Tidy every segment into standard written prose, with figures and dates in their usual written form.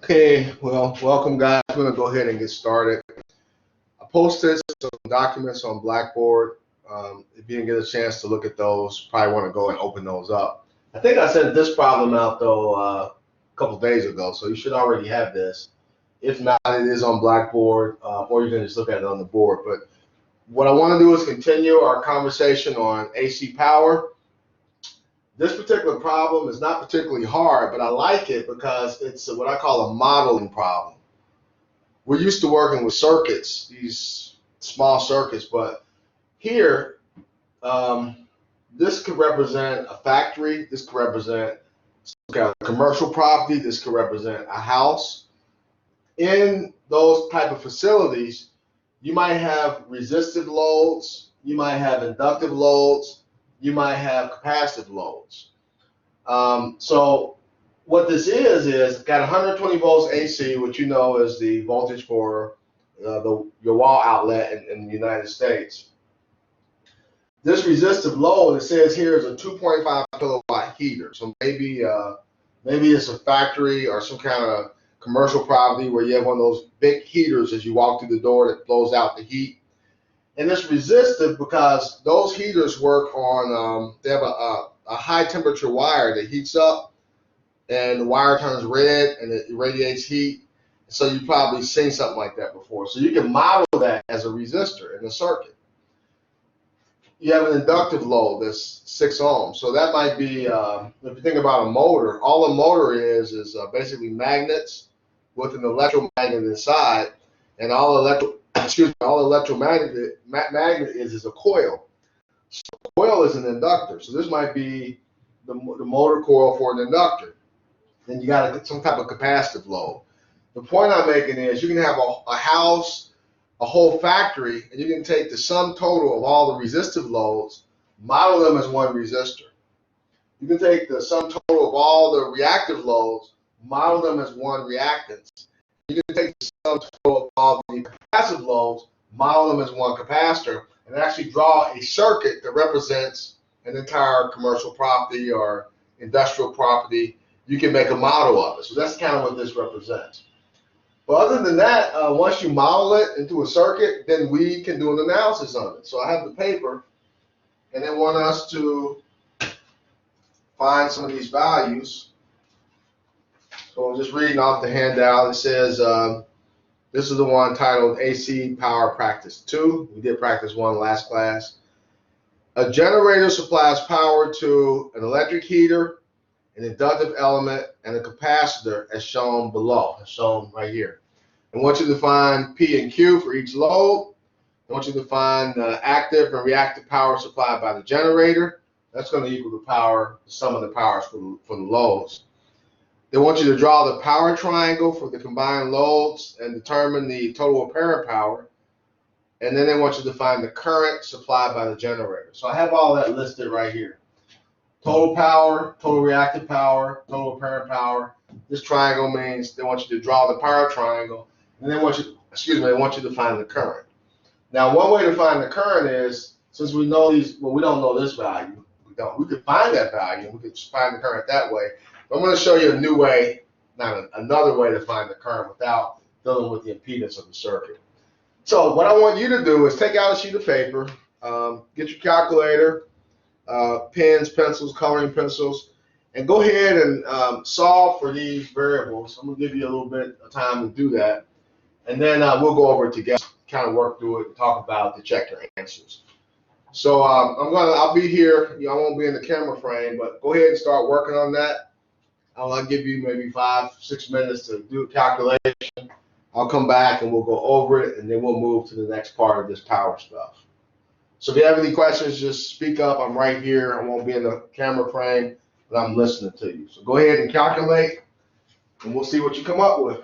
Okay, well, welcome guys. We're gonna go ahead and get started. I posted some documents on Blackboard. If you didn't get a chance to look at those, probably want to go and open those up. I think I sent this problem out though a couple days ago, so you should already have this. If not, it is on Blackboard, or you can just look at it on the board. But what I want to do is continue our conversation on AC power. This particular problem is not particularly hard, but I like it because it's what I call a modeling problem. We're used to working with circuits, these small circuits, but here, um, this could represent a factory, this could represent some kind of commercial property, this could represent a house. In those type of facilities, you might have resistive loads, you might have inductive loads, you might have capacitive loads. So what this is got 120 volts AC, which you know is the voltage for your wall outlet in the United States. This resistive load, it says here, is a 2.5 kilowatt heater. So maybe it's a factory or some kind of commercial property where you have one of those big heaters as you walk through the door that blows out the heat. And it's resistive because those heaters work on, they have a high temperature wire that heats up and the wire turns red and it radiates heat. So you've probably seen something like that before. So you can model that as a resistor in a circuit. You have an inductive load that's 6 ohms. So that might be, if you think about a motor, all a motor is basically magnets with an electromagnet inside, and all electromagnet magnet is a coil. So the coil is an inductor. So this might be the motor coil for an inductor. Then you got some type of capacitive load. The point I'm making is you can have a house, a whole factory, and you can take the sum total of all the resistive loads, model them as one resistor. You can take the sum total of all the reactive loads, model them as one reactance. You can take the sum total of all the capacitive loads, model them as one capacitor, and actually draw a circuit that represents an entire commercial property or industrial property. You can make a model of it. So that's kind of what this represents. But other than that, once you model it into a circuit, then we can do an analysis on it. So I have the paper, and they want us to find some of these values. So I'm just reading off the handout. It says, this is the one titled AC Power Practice 2. We did practice 1 last class. A generator supplies power to an electric heater, an inductive element, and a capacitor as shown below, as shown right here. I want you to find P and Q for each load. I want you to find active and reactive power supplied by the generator. That's going to equal the power, the sum of the powers for the loads. They want you to draw the power triangle for the combined loads and determine the total apparent power. And then they want you to find the current supplied by the generator. So I have all that listed right here. Total power, total reactive power, total apparent power. This triangle means they want you to draw the power triangle, and they want you to find the current. Now, one way to find the current is, since we know these, well, we don't know this value. We could find that value. We could find the current that way. But I'm going to show you a new way, another way to find the current without dealing with the impedance of the circuit. So what I want you to do is take out a sheet of paper, get your calculator, pens, pencils, coloring pencils, and go ahead and solve for these variables. I'm going to give you a little bit of time to do that, and then we'll go over it together, kind of work through it, and talk about the check your answers. So I'll be here. I won't be in the camera frame, but go ahead and start working on that. I'll give you maybe 5-6 minutes to do a calculation. I'll come back and we'll go over it, and then we'll move to the next part of this power stuff. So if you have any questions, just speak up. I'm right here. I won't be in the camera frame, but I'm listening to you. So go ahead and calculate, and we'll see what you come up with.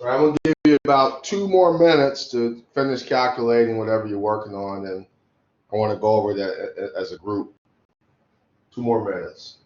All right, I'm going to give you about 2 more minutes to finish calculating whatever you're working on, and I want to go over that as a group. 2 more minutes.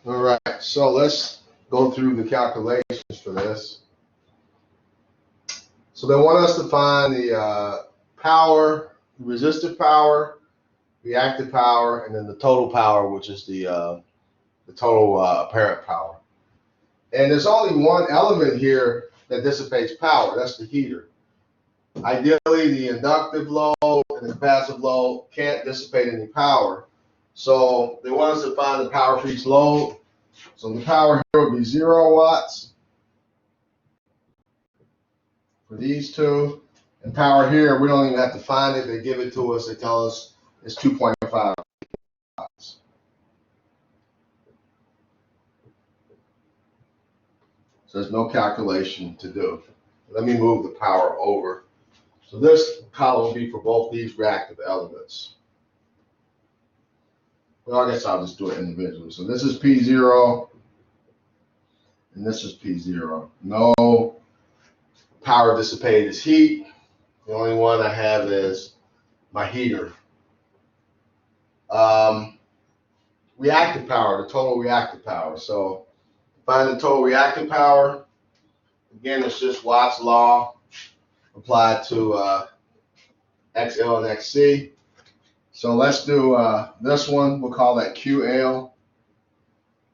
All right, so let's go through the calculations for this. So they want us to find the power, resistive power, reactive power, and then the total power, which is the total apparent power. And there's only one element here that dissipates power. That's the heater. Ideally, the inductive load and the capacitive load can't dissipate any power. So they want us to find the power for each load. So the power here would be 0 watts for these two. And power here, we don't even have to find it. They give it to us. They tell us it's 2.5 watts. So there's no calculation to do. Let me move the power over. So this column will be for both these reactive elements. Well, I guess I'll just do it individually. So this is P0, and this is P0. No power dissipated is heat. The only one I have is my heater. Reactive power, the total reactive power. So find the total reactive power. Again, it's just Watt's law applied to XL and XC. So let's do this one. We'll call that QL.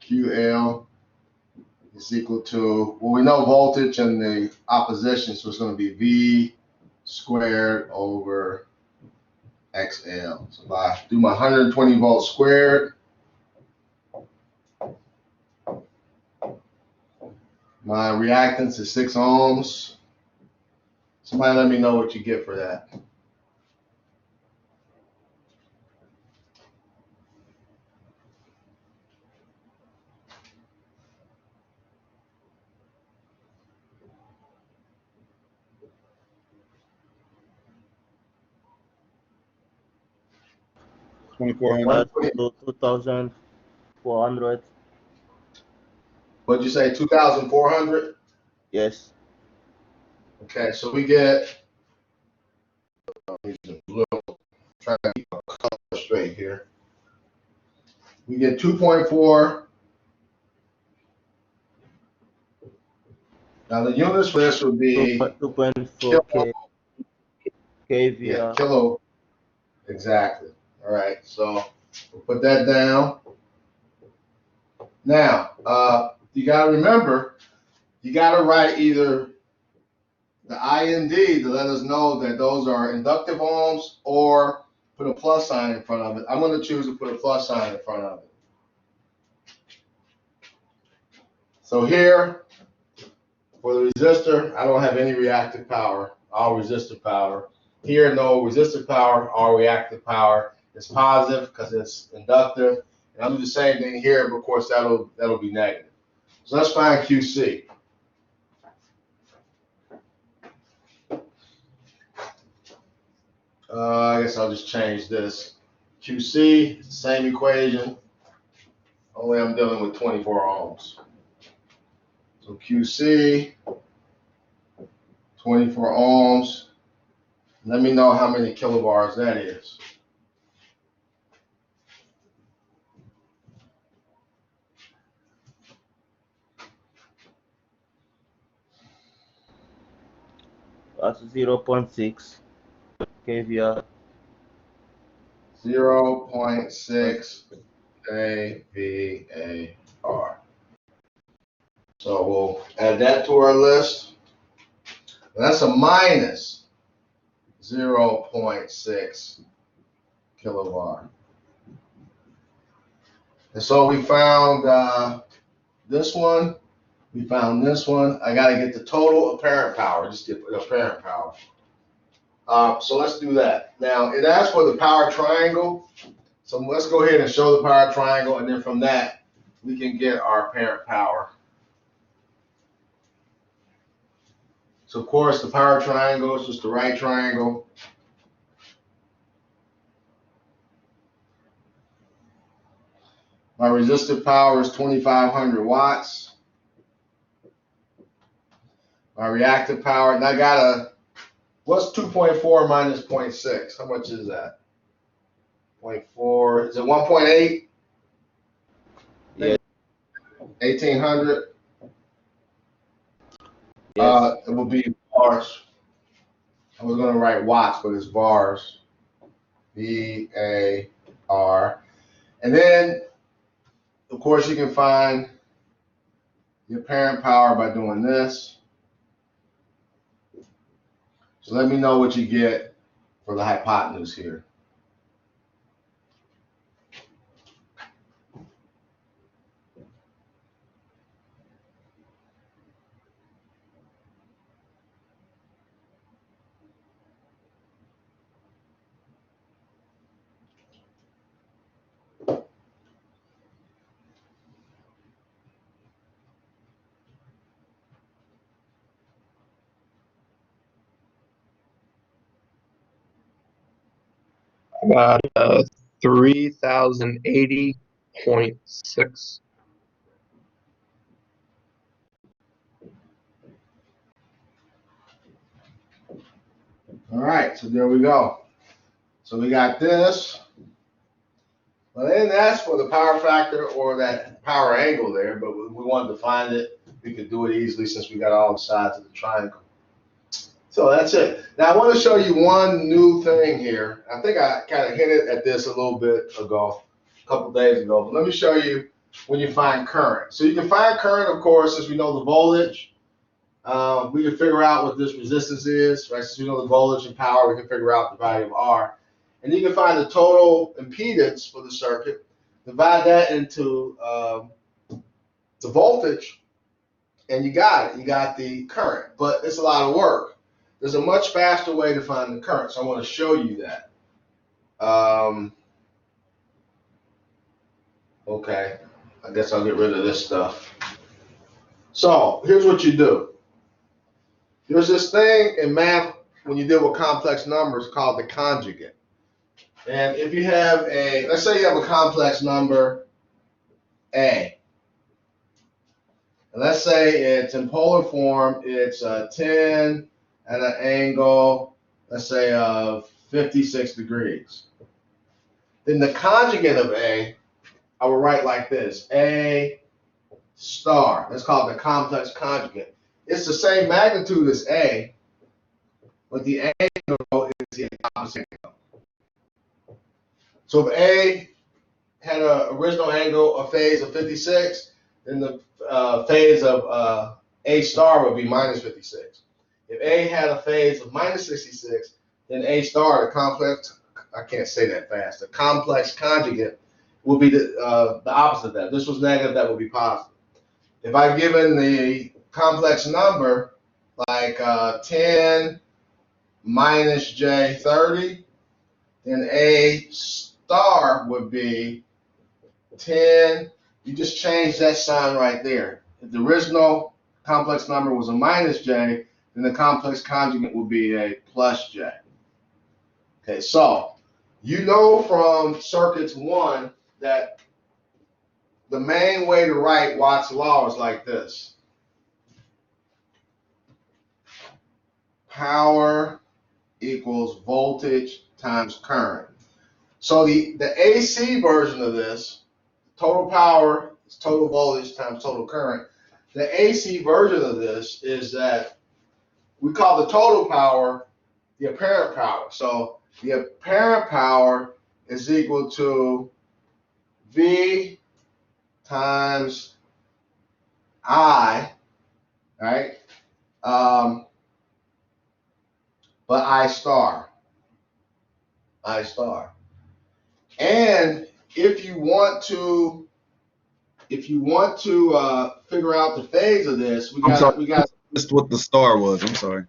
QL is equal to, well, we know voltage and the opposition, so it's going to be V squared over XL. So if I do my 120 volts squared, my reactance is 6 ohms. Somebody let me know what you get for that. $2,400 to $2,400. What'd you say, 2,400? Yes. Okay, so we get, trying to keep my color straight here. We get 2.4. Now the units for this would be 2.4 kVAr. yeah, kilo. Exactly. All right, so we'll put that down. Now, you got to remember, you got to write either the IND to let us know that those are inductive ohms, or put a plus sign in front of it. I'm going to choose to put a plus sign in front of it. So here, for the resistor, I don't have any reactive power, all resistor power. Here, no resistor power, all reactive power. It's positive because it's inductive. And I'll do the same thing here, but of course that'll be negative. So let's find QC. I guess I'll just change this. QC, same equation, only I'm dealing with 24 ohms. So QC, 24 ohms. Let me know how many kilobars that is. That's 0.6 kVAr. 0.6 kVAr. So we'll add that to our list. That's a minus 0.6 kilovar. And so we found this one. We found this one. I got to get the total apparent power, just get the apparent power. So let's do that. Now, it asks for the power triangle. So let's go ahead and show the power triangle, and then from that, we can get our apparent power. So, of course, the power triangle is just the right triangle. My resistive power is 2,500 watts. My reactive power, and I got a, what's 2.4 minus 0.6? How much is that? 0.4, is it 1.8? Yes. 1,800? Yes. It would be bars. I was going to write watts, but it's bars. VAR. And then, of course, you can find the apparent power by doing this. So let me know what you get for the hypotenuse here. About 3,080.6. All right, so there we go. So we got this. Well, they didn't ask for the power factor or that power angle there, but we wanted to find it. We could do it easily since we got all the sides of the triangle. So that's it. Now I want to show you one new thing here. I think I kind of hinted at this a little bit ago, a couple days ago. But let me show you when you find current. So you can find current, of course, since we know the voltage. We can figure out what this resistance is, right? Since we know the voltage and power, we can figure out the value of R. And you can find the total impedance for the circuit, divide that into the voltage, and you got it. You got the current, but it's a lot of work. There's a much faster way to find the current, so I want to show you that. Okay, I guess I'll get rid of this stuff. So here's what you do. There's this thing in math when you deal with complex numbers called the conjugate. And if you have a, let's say you have a complex number A, And let's say it's in polar form, it's 10 at an angle, let's say of 56 degrees. Then the conjugate of A, I will write like this, A star. Let's call it the complex conjugate. It's the same magnitude as A, but the angle is the opposite angle. So if A had an original angle, a phase of 56, then the phase of A star would be minus 56. If A had a phase of minus 66, then A star, the complex, I can't say that fast, the complex conjugate will be the opposite of that. This was negative, that would be positive. If I've given the complex number like 10 minus J 30, then A star would be 10. You just change that sign right there. If the original complex number was a minus J, then the complex conjugate would be a plus J. Okay, so you know from circuits 1 that the main way to write Watt's law is like this. Power equals voltage times current. So the AC version of this, total power is total voltage times total current. The AC version of this is that we call the total power the apparent power. So the apparent power is equal to V times I, right? But I star. And if you want to figure out the phase of this, we got Just what the star was. I'm sorry.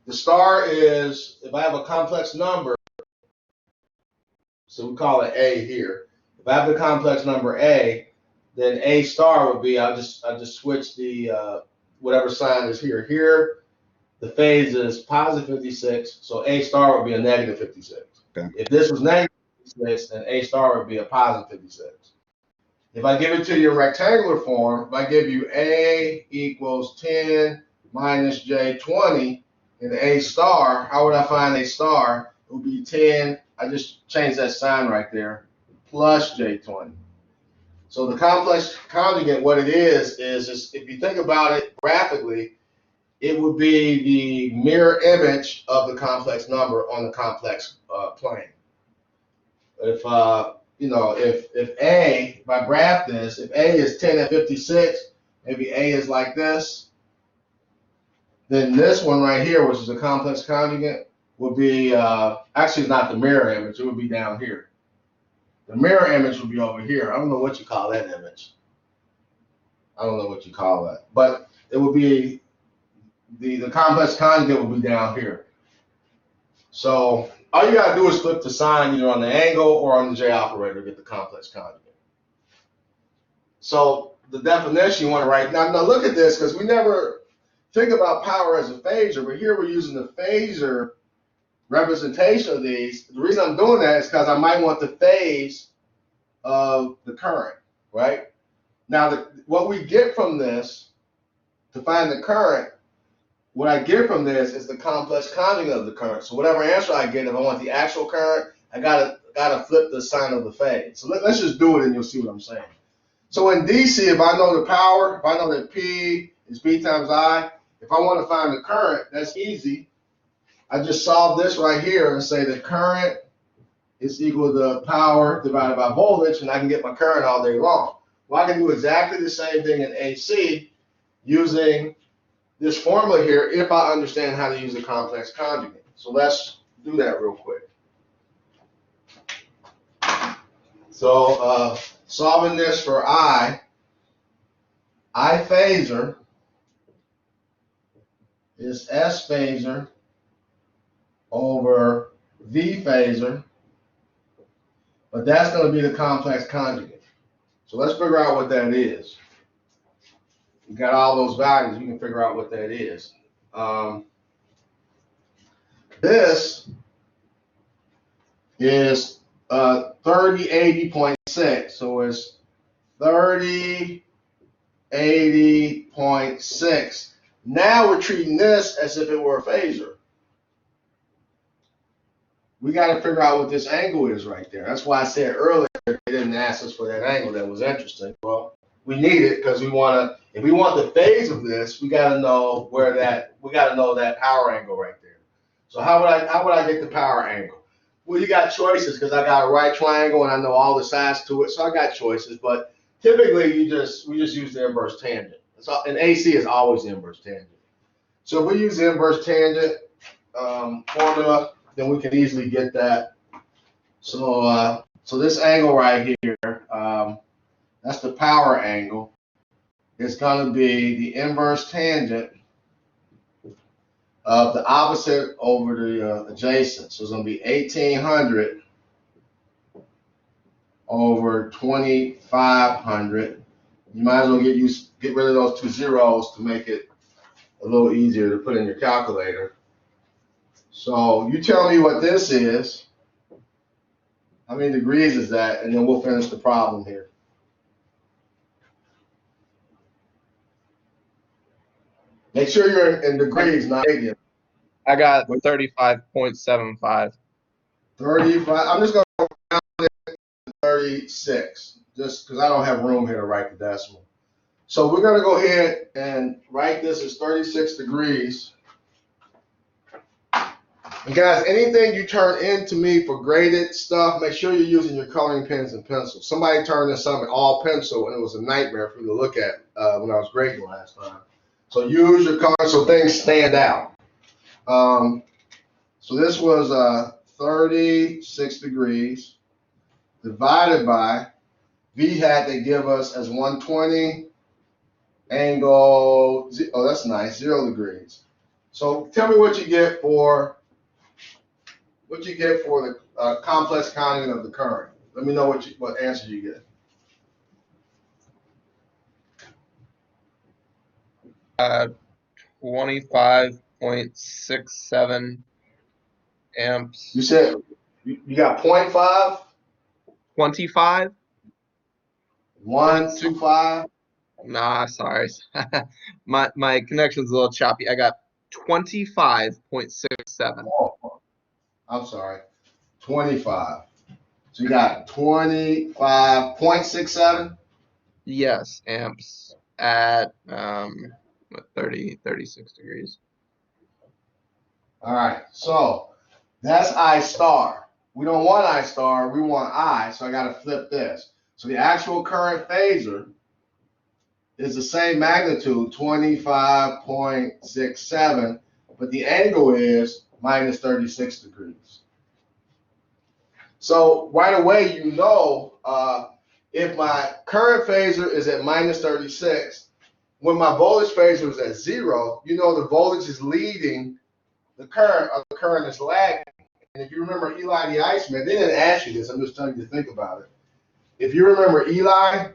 the star is, if I have a complex number, so we call it A here. If I have the complex number A, then A star would be, I'll just switch the whatever sign is here. Here, the phase is positive 56, so A star would be a negative 56. Okay. If this was negative 56, then A star would be a positive 56. If I give it to you in rectangular form, if I give you A equals 10 minus J 20 and A star, how would I find A star? It would be 10, I just changed that sign right there, plus J 20. So the complex conjugate, what it is if you think about it graphically, it would be the mirror image of the complex number on the complex plane. If I graph this, if A is 10 at 56, maybe A is like this, then this one right here, which is a complex conjugate, would be, actually it's not the mirror image, it would be down here. The mirror image would be over here. I don't know what you call that image. I don't know what you call that. But it would be, the complex conjugate would be down here. So all you gotta do is flip the sign either on the angle or on the J operator to get the complex conjugate. So the definition you want to write, now look at this, because we never think about power as a phasor, but here we're using the phasor representation of these. The reason I'm doing that is because I might want the phase of the current, right? Now what we get from this to find the current, what I get from this is the complex conjugate of the current. So whatever answer I get, if I want the actual current, I gotta flip the sign of the phase. So let's just do it and you'll see what I'm saying. So in DC, if I know the power, if I know that P is P times I, if I want to find the current, that's easy. I just solve this right here and say the current is equal to power divided by voltage, and I can get my current all day long. Well, I can do exactly the same thing in AC using this formula here if I understand how to use the complex conjugate. So let's do that real quick. So solving this for I phasor is S phasor over V phasor, but that's going to be the complex conjugate. So let's figure out what that is. You got all those values, you can figure out what that is. This is 3080.6, so it's 30, 80.6. Now we're treating this as if it were a phasor. We got to figure out what this angle is right there. That's why I said earlier they didn't ask us for that angle. That was interesting. Well, we need it because we want to. If we want the phase of this, we got to know where that. We got to know that power angle right there. So how would I get the power angle? Well, you got choices because I got a right triangle and I know all the sides to it, so I got choices. But typically, we just use the inverse tangent. So, and AC is always the inverse tangent. So if we use the inverse tangent formula, then we can easily get that. So so this angle right here, that's the power angle. It's going to be the inverse tangent of the opposite over the adjacent. So it's going to be 1800 over 2500. You might as well get rid of those two zeros to make it a little easier to put in your calculator. So you tell me what this is. How many degrees is that? And then we'll finish the problem here. Make sure you're in degrees, not radians. I got 35.75. 35. I'm just going to round it to 36, just because I don't have room here to write the decimal. So we're going to go ahead and write this as 36 degrees. And guys, anything you turn in to me for graded stuff, make sure you're using your coloring pens and pencils. Somebody turned in something all pencil, and it was a nightmare for me to look at when I was grading last time. So use your color so things stand out. So this was 36 degrees divided by V hat they give us as 120 angle, oh that's nice, 0 degrees. So tell me what you get for the complex conjugate of the current. Let me know what answer you get. Uh, 25.67 amps. You said you got 0.5, 25? 125. Nah, sorry. my connection's a little choppy. I got 25.67. Oh, I'm sorry, 25. So you got 25.67. Yes, amps at 36 degrees. All right, so that's I star. We don't want I star, we want I, so I got to flip this. So the actual current phasor is the same magnitude, 25.67, but the angle is minus 36 degrees. So right away, you know, if my current phasor is at minus 36, when my voltage phasor is at 0, you know the voltage is leading the current, or the current is lagging. And if you remember Eli the Iceman, they didn't ask you this, I'm just telling you to think about it. If you remember Eli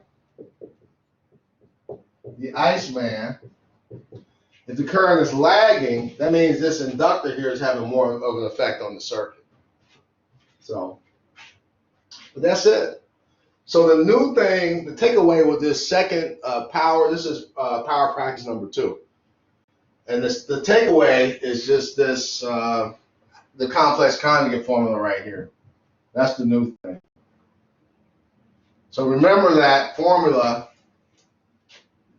the Iceman, if the current is lagging, that means this inductor here is having more of an effect on the circuit. So, but that's it. So the new thing, the takeaway with this second power, this is power practice number 2. And the takeaway is just this, the complex conjugate formula right here. That's the new thing. So remember that formula,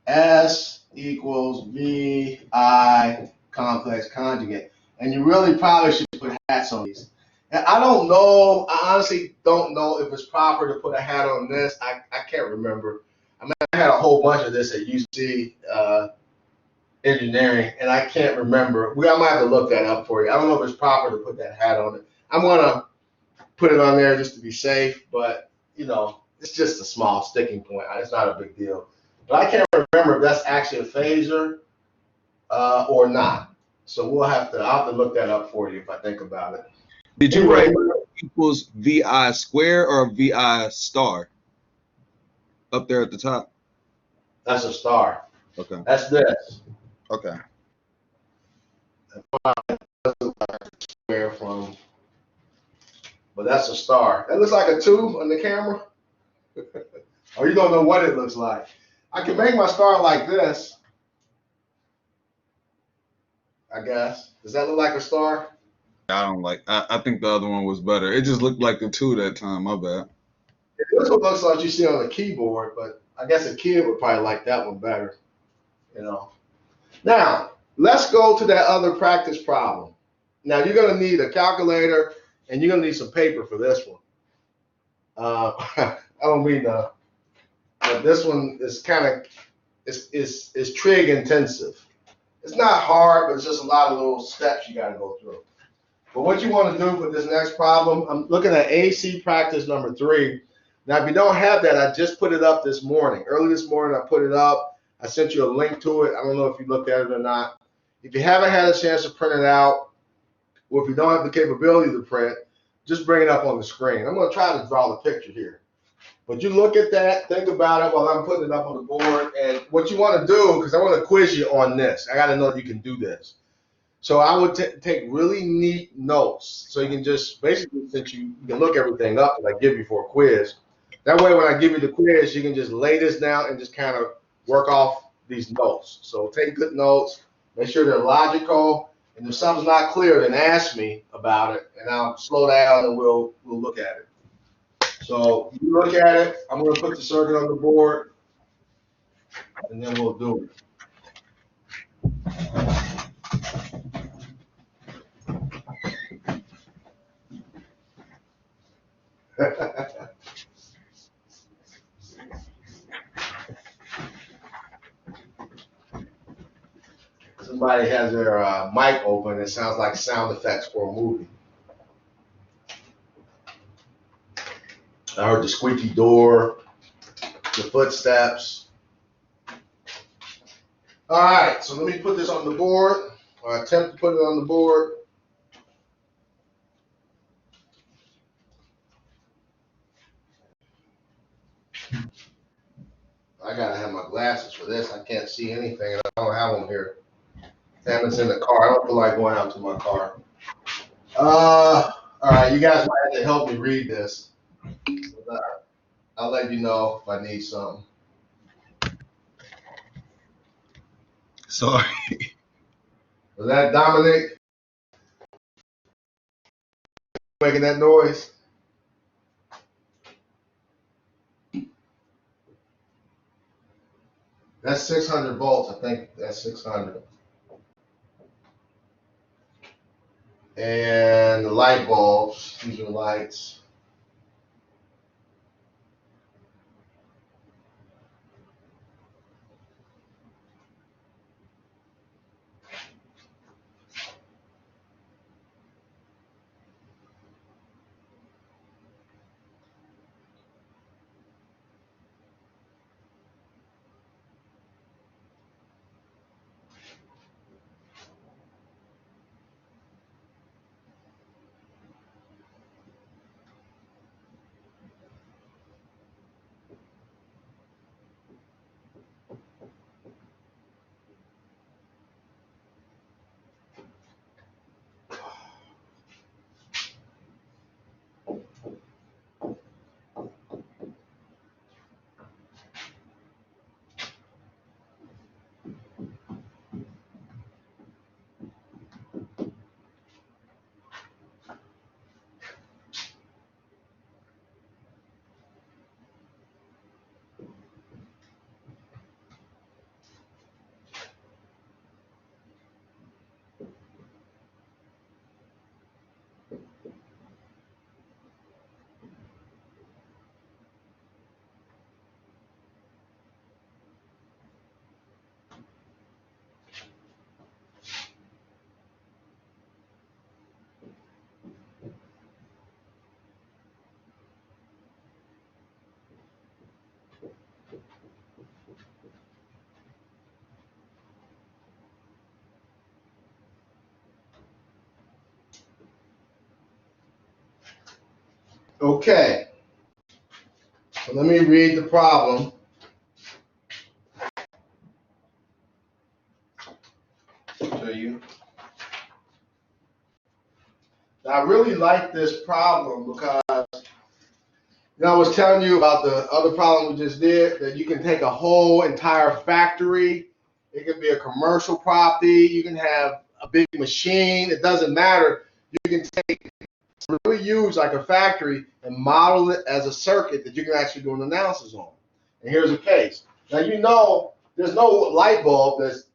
S equals VI complex conjugate. And you really probably should put hats on these. And I don't know, I honestly don't know if it's proper to put a hat on this. I can't remember. I mean, I had a whole bunch of this at UC engineering, and I can't remember. I might have to look that up for you. I don't know if it's proper to put that hat on it. I'm going to put it on there just to be safe, but, you know, it's just a small sticking point. It's not a big deal. But I can't remember if that's actually a phasor or not. So I'll have to look that up for you if I think about it. Did you write equals VI square or VI star up there at the top? That's a star. Okay. That's this. Okay. Where from? But that's a star. That looks like a 2 on the camera. Or you don't know what it looks like. I can make my star like this, I guess. Does that look like a star? I don't like. I think the other one was better. It just looked like a 2 that time. My bad. This one looks like you see on the keyboard, but I guess a kid would probably like that one better, you know. Now, let's go to that other practice problem. Now, you're going to need a calculator, and you're going to need some paper for this one. I don't mean but this one is kind of, is trig intensive. It's not hard, but it's just a lot of little steps you got to go through. But what you want to do for this next problem, I'm looking at AC practice number 3. Now, if you don't have that, I just put it up this morning. Early this morning, I put it up. I sent you a link to it. I don't know if you looked at it or not. If you haven't had a chance to print it out, or if you don't have the capability to print, just bring it up on the screen. I'm going to try to draw the picture here. But you look at that, think about it while I'm putting it up on the board. And what you want to do, because I want to quiz you on this. I got to know if you can do this. So I would take really neat notes. So you can just, basically, since you can look everything up that I give you for a quiz, that way when I give you the quiz, you can just lay this down and just kind of work off these notes. So take good notes, make sure they're logical, and if something's not clear, then ask me about it, and I'll slow down and we'll look at it. So you look at it, I'm going to put the circuit on the board, and then we'll do it. Somebody has their mic open. It sounds like sound effects for a movie. I heard the squeaky door, the footsteps. All right, so let me put this on the board, or attempt to put it on the board. I gotta have my glasses for this. I can't see anything, and I don't have them here. Damn, it's in the car. I don't feel like going out to my car. All right, you guys might have to help me read this. I'll let you know if I need something. Sorry. Was that Dominic making that noise? That's 600 volts. I think that's 600. And the light bulbs, these are lights. Okay. So let me read the problem. To you. Now, I really like this problem because You know, I was telling you about the other problem we just did, that you can take a whole entire factory. It can be a commercial property. You can have a big machine. It doesn't matter. You can take really huge like a factory and model it as a circuit that you can actually do an analysis on. And here's a case. Now, you know, there's no light bulb that's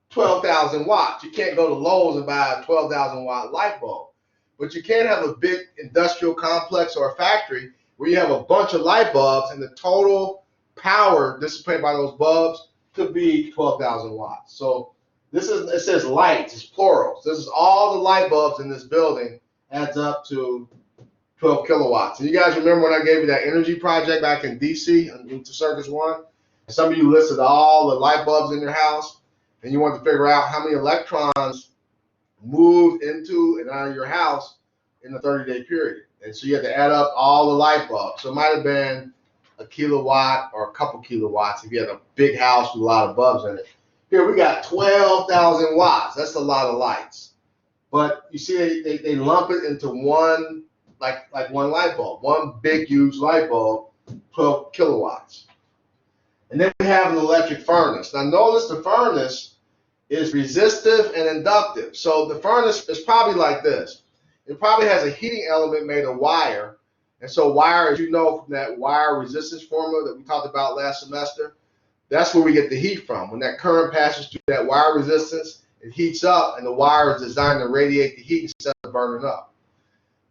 12,000 watts. You can't go to Lowe's and buy a 12,000 watt light bulb. But you can have a big industrial complex or a factory where you have a bunch of light bulbs and the total power dissipated by those bulbs could be 12,000 watts. So it says lights, it's plural. So this is all the light bulbs in this building adds up to 12 kilowatts. And you guys remember when I gave you that energy project back in DC into Circus One? Some of you listed all the light bulbs in your house and you wanted to figure out how many electrons moved into and out of your house in the 30-day period. And so you had to add up all the light bulbs. So it might have been a kilowatt or a couple kilowatts if you had a big house with a lot of bulbs in it. Here we got 12,000 watts. That's a lot of lights. But you see, they lump it into one, like one light bulb, one big, huge light bulb, 12 kilowatts. And then we have an electric furnace. Now notice the furnace is resistive and inductive. So the furnace is probably like this. It probably has a heating element made of wire. And so wire, as you know from that wire resistance formula that we talked about last semester, that's where we get the heat from. When that current passes through that wire resistance, it heats up, and the wire is designed to radiate the heat instead of burning up.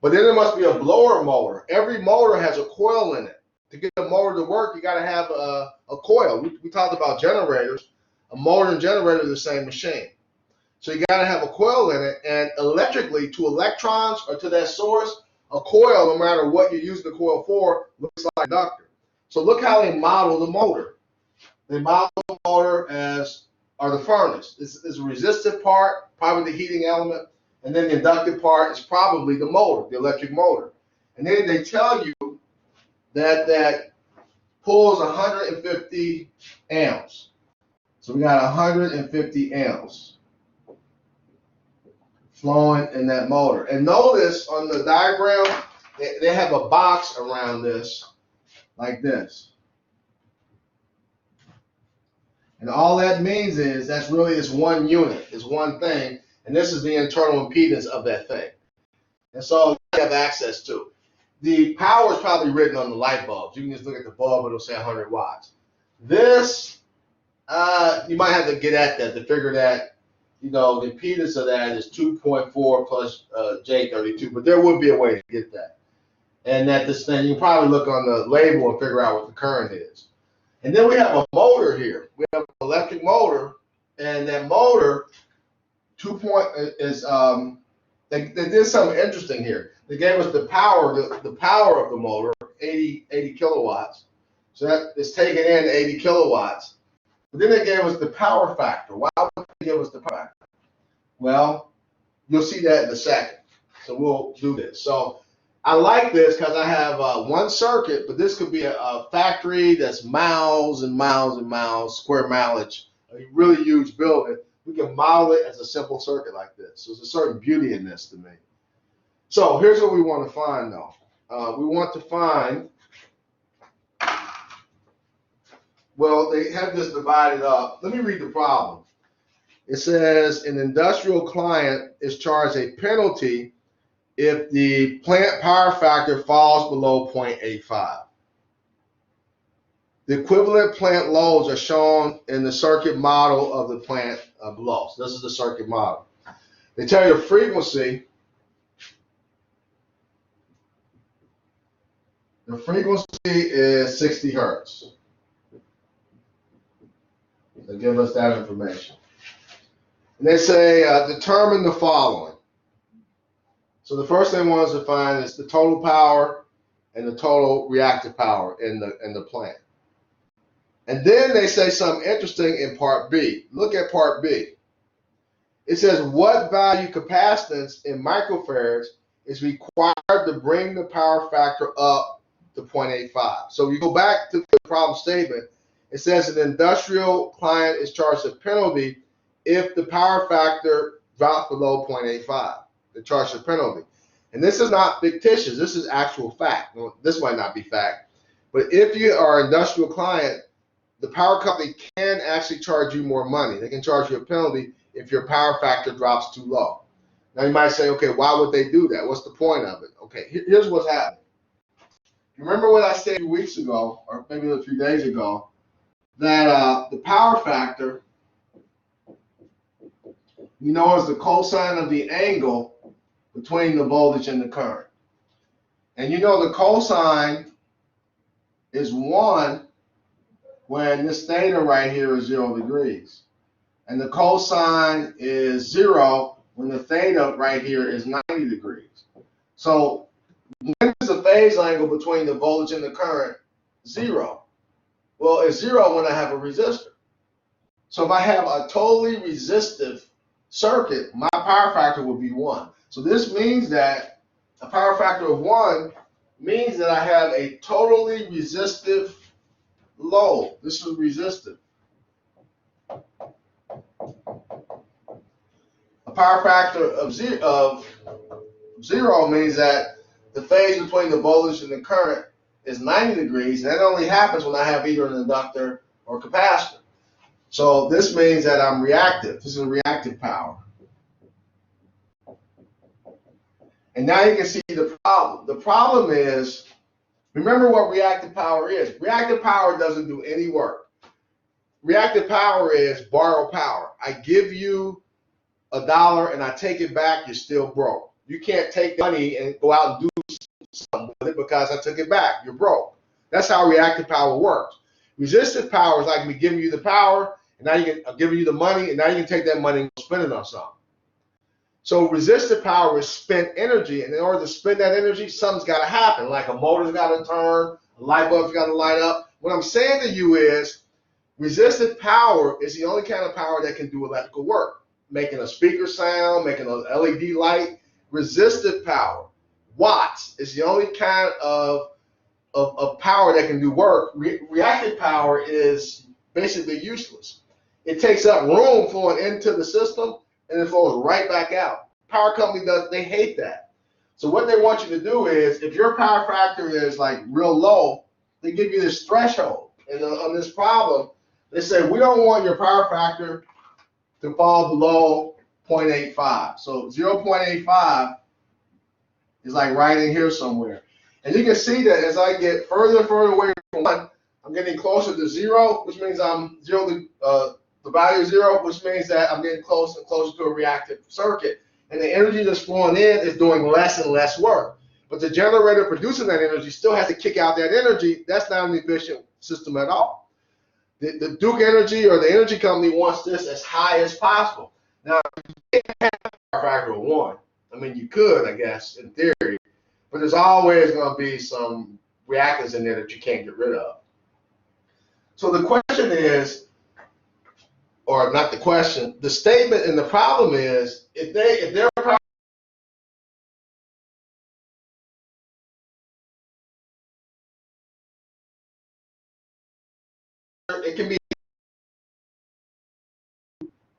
But then there must be a blower motor. Every motor has a coil in it. To get the motor to work, you got to have a coil. We talked about generators. A motor and generator are the same machine. So you got to have a coil in it, and electrically, to electrons or to that source, a coil, no matter what you use the coil for, looks like an inductor. So look how they model the motor. They model the motor as, or the furnace. This is a resistive part, probably the heating element, and then the inductive part is probably the motor, the electric motor. And then they tell you that pulls 150 amps. So we got 150 amps flowing in that motor. And notice on the diagram, they have a box around this, like this. And all that means is that's really this one unit, is one thing, and this is the internal impedance of that thing. And so you have access to. The power is probably written on the light bulbs. You can just look at the bulb, it'll say 100 watts. This, you might have to get at that to figure that, you know, the impedance of that is 2.4 plus J32, but there would be a way to get that. And that this thing, you can probably look on the label and figure out what the current is. And then we have a motor here. We have an electric motor, and that motor, they did something interesting here. They gave us the power of the motor, 80 kilowatts. So that is taking in 80 kilowatts. But then they gave us the power factor. Why would they give us the power factor? Well, you'll see that in a second. So we'll do this. So I like this because I have one circuit, but this could be a factory that's miles and miles and miles, square mileage, a really huge building. We can model it as a simple circuit like this. So there's a certain beauty in this to me. So here's what we want to find, though. We want to find, well, they have this divided up. Let me read the problem. It says an industrial client is charged a penalty if the plant power factor falls below 0.85. The equivalent plant loads are shown in the circuit model of the plant below. So this is the circuit model. They tell you the frequency. The frequency is 60 hertz. They give us that information. And they say determine the following. So the first thing we want us to find is the total power and the total reactive power in the plant. And then they say something interesting in part B. Look at part B. It says what value capacitance in microfarads is required to bring the power factor up to 0.85. So you go back to the problem statement. It says an industrial client is charged a penalty if the power factor drops below 0.85. They charge a penalty. And this is not fictitious. This is actual fact. Well, this might not be fact. But if you are an industrial client, the power company can actually charge you more money. They can charge you a penalty if your power factor drops too low. Now you might say, okay, why would they do that? What's the point of it? Okay, here's what's happening. Remember what I said a few weeks ago, or maybe a few days ago, that the power factor, is the cosine of the angle between the voltage and the current. And the cosine is 1 when this theta right here is 0 degrees. And the cosine is 0 when the theta right here is 90 degrees. So when is the phase angle between the voltage and the current? 0. Well, it's 0 when I have a resistor. So if I have a totally resistive circuit, my power factor will be 1. So this means that a power factor of 1 means that I have a totally resistive load. This is resistive. A power factor of 0 means that the phase between the voltage and the current is 90 degrees, and that only happens when I have either an inductor or capacitor. So this means that I'm reactive. This is a reactive power. And now you can see the problem. The problem is, remember what reactive power is. Reactive power doesn't do any work. Reactive power is borrowed power. I give you $1 and I take it back, you're still broke. You can't take the money and go out and do something with it because I took it back. You're broke. That's how reactive power works. Resistive power is like me giving you the power, and now I'm giving you the money, and now you can take that money and spend it on something. So resistive power is spent energy, and in order to spend that energy, something's got to happen. Like a motor's got to turn, a light bulb's got to light up. What I'm saying to you is, resistive power is the only kind of power that can do electrical work. Making a speaker sound, making an LED light. Resistive power, watts, is the only kind of power that can do work. Reactive power is basically useless. It takes up room flowing into the system, and it flows right back out. Power company they hate that. So what they want you to do is, if your power factor is like real low, they give you this threshold. And on this problem, they say, we don't want your power factor to fall below 0.85. So 0.85 is like right in here somewhere. And you can see that as I get further and further away from 1, I'm getting closer to 0, which means I'm the value of 0, which means that I'm getting closer and closer to a reactive circuit. And the energy that's flowing in is doing less and less work. But the generator producing that energy still has to kick out that energy. That's not an efficient system at all. The Duke Energy or the energy company wants this as high as possible. Now, you can't have a power factor of 1. I mean, you could, I guess, in theory. But there's always going to be some reactants in there that you can't get rid of. So the question is, or not the question, the statement and the problem is, if they're it can be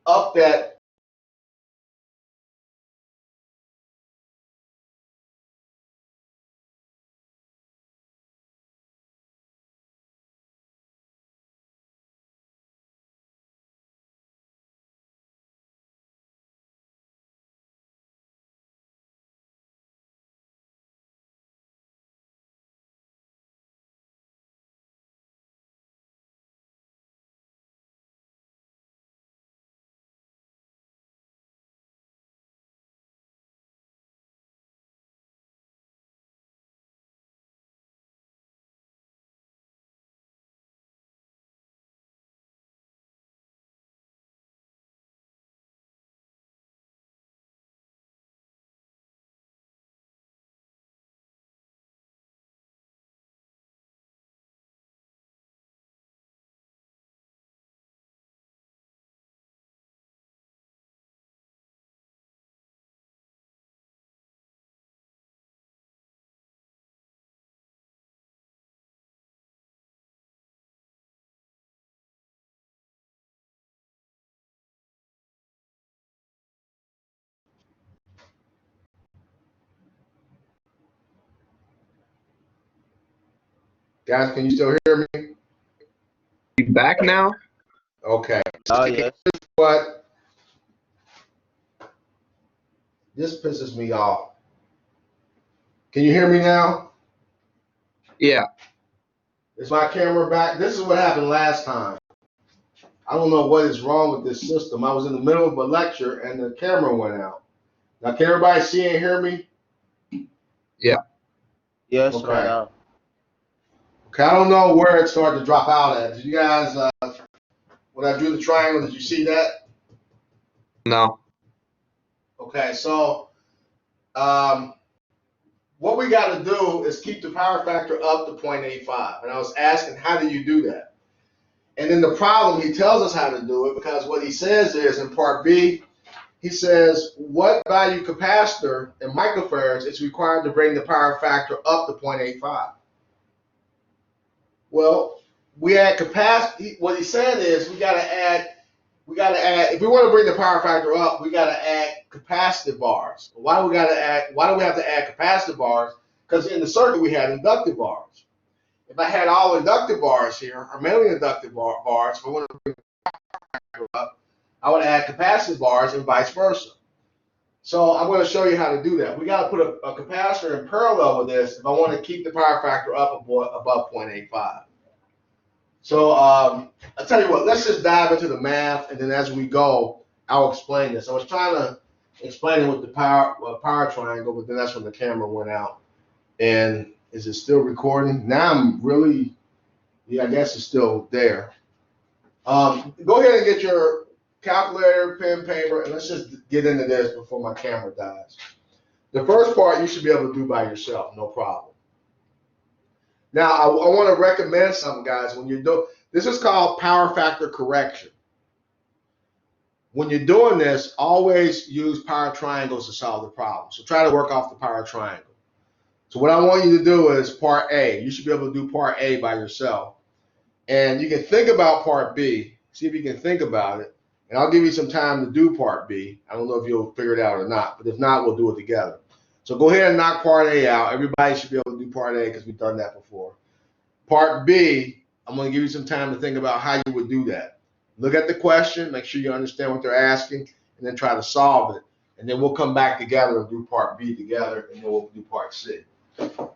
up that Guys, can you still hear me? You back now? Okay. Oh, yes. But this pisses me off. Can you hear me now? Yeah. Is my camera back? This is what happened last time. I don't know what is wrong with this system. I was in the middle of a lecture and the camera went out. Now, can everybody see and hear me? Yes, Okay. right now. Okay, I don't know where it started to drop out at. Did you guys, when I drew the triangle, did you see that? No. Okay, so what we got to do is keep the power factor up to 0.85. And I was asking, how do you do that? And then the problem, he tells us how to do it because what he says is in part B, he says, what value capacitor in microfarads is required to bring the power factor up to 0.85? Well, we add capacity. What he said is we got to add, if we want to bring the power factor up, we got to add capacitive bars. Why do we have to add capacitive bars? Because in the circuit we had inductive bars. If I had all inductive bars here, or mainly inductive bars, if I want to bring the power factor up, I would add capacitive bars and vice versa. So I'm going to show you how to do that. We got to put a capacitor in parallel with this if I want to keep the power factor up above 0.85. So I'll tell you what, let's just dive into the math, and then as we go, I'll explain this. I was trying to explain it with the power triangle, but then that's when the camera went out. And is it still recording? Now I'm really, yeah, I guess it's still there. Go ahead and get your calculator, pen, paper, and let's just get into this before my camera dies. The first part you should be able to do by yourself, no problem. Now, I want to recommend something, guys. When you're doing this, is called power factor correction. When you're doing this, always use power triangles to solve the problem. So try to work off the power triangle. So what I want you to do is part A. You should be able to do part A by yourself. And you can think about part B. See if you can think about it. And I'll give you some time to do part B. I don't know if you'll figure it out or not, but if not, we'll do it together. So go ahead and knock part A out. Everybody should be able to do part A because we've done that before. Part B, I'm going to give you some time to think about how you would do that. Look at the question, make sure you understand what they're asking, and then try to solve it. And then we'll come back together and do part B together, and then we'll do part C.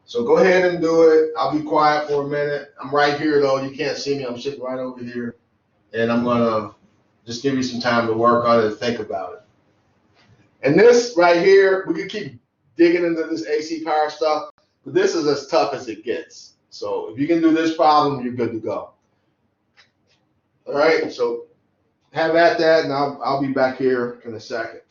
So go ahead and do it. I'll be quiet for a minute. I'm right here, though. You can't see me. I'm sitting right over here. And I'm going to just give you some time to work on it and think about it. And this right here, we can keep digging into this AC power stuff, but this is as tough as it gets. So if you can do this problem, you're good to go. All right, so have at that, and I'll be back here in a second.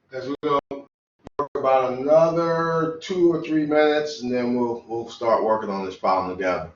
because we're gonna work about another 2 or 3 minutes, and then we'll start working on this problem together.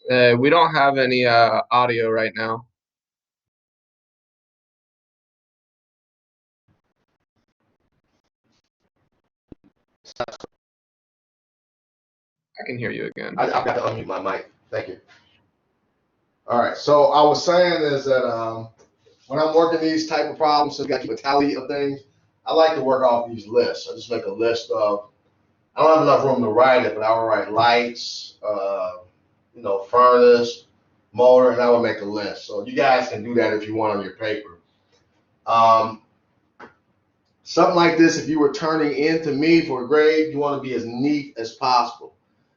We don't have any audio right now. I can hear you again. I've got to unmute my mic. Thank you. All right. So I was saying is that when I'm working these type of problems, so you got to keep a tally of things. I like to work off these lists. I just make a list of. I don't have enough room to write it, but I will write lights, furnace, motor, and I will make a list. So you guys can do that if you want on your paper. Something like this, if you were turning in to me for a grade, you want to be as neat as possible.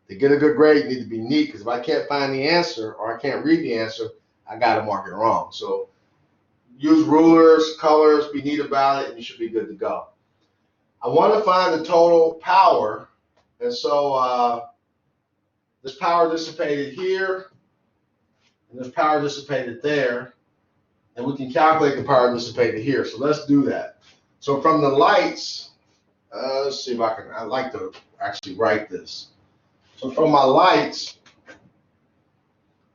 To get a good grade, you need to be neat, because if I can't find the answer or I can't read the answer, I got to mark it wrong. So use rulers, colors, be neat about it, and you should be good to go. I want to find the total power, and so this power dissipated here, and this power dissipated there, and we can calculate the power dissipated here. So let's do that. So from the lights, let's see if I'd like to actually write this. So from my lights,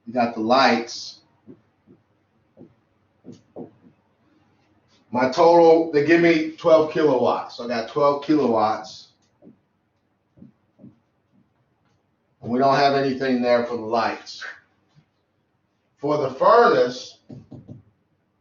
you got the lights. My total, they give me 12 kilowatts. So I got 12 kilowatts. And we don't have anything there for the lights. For the furnace,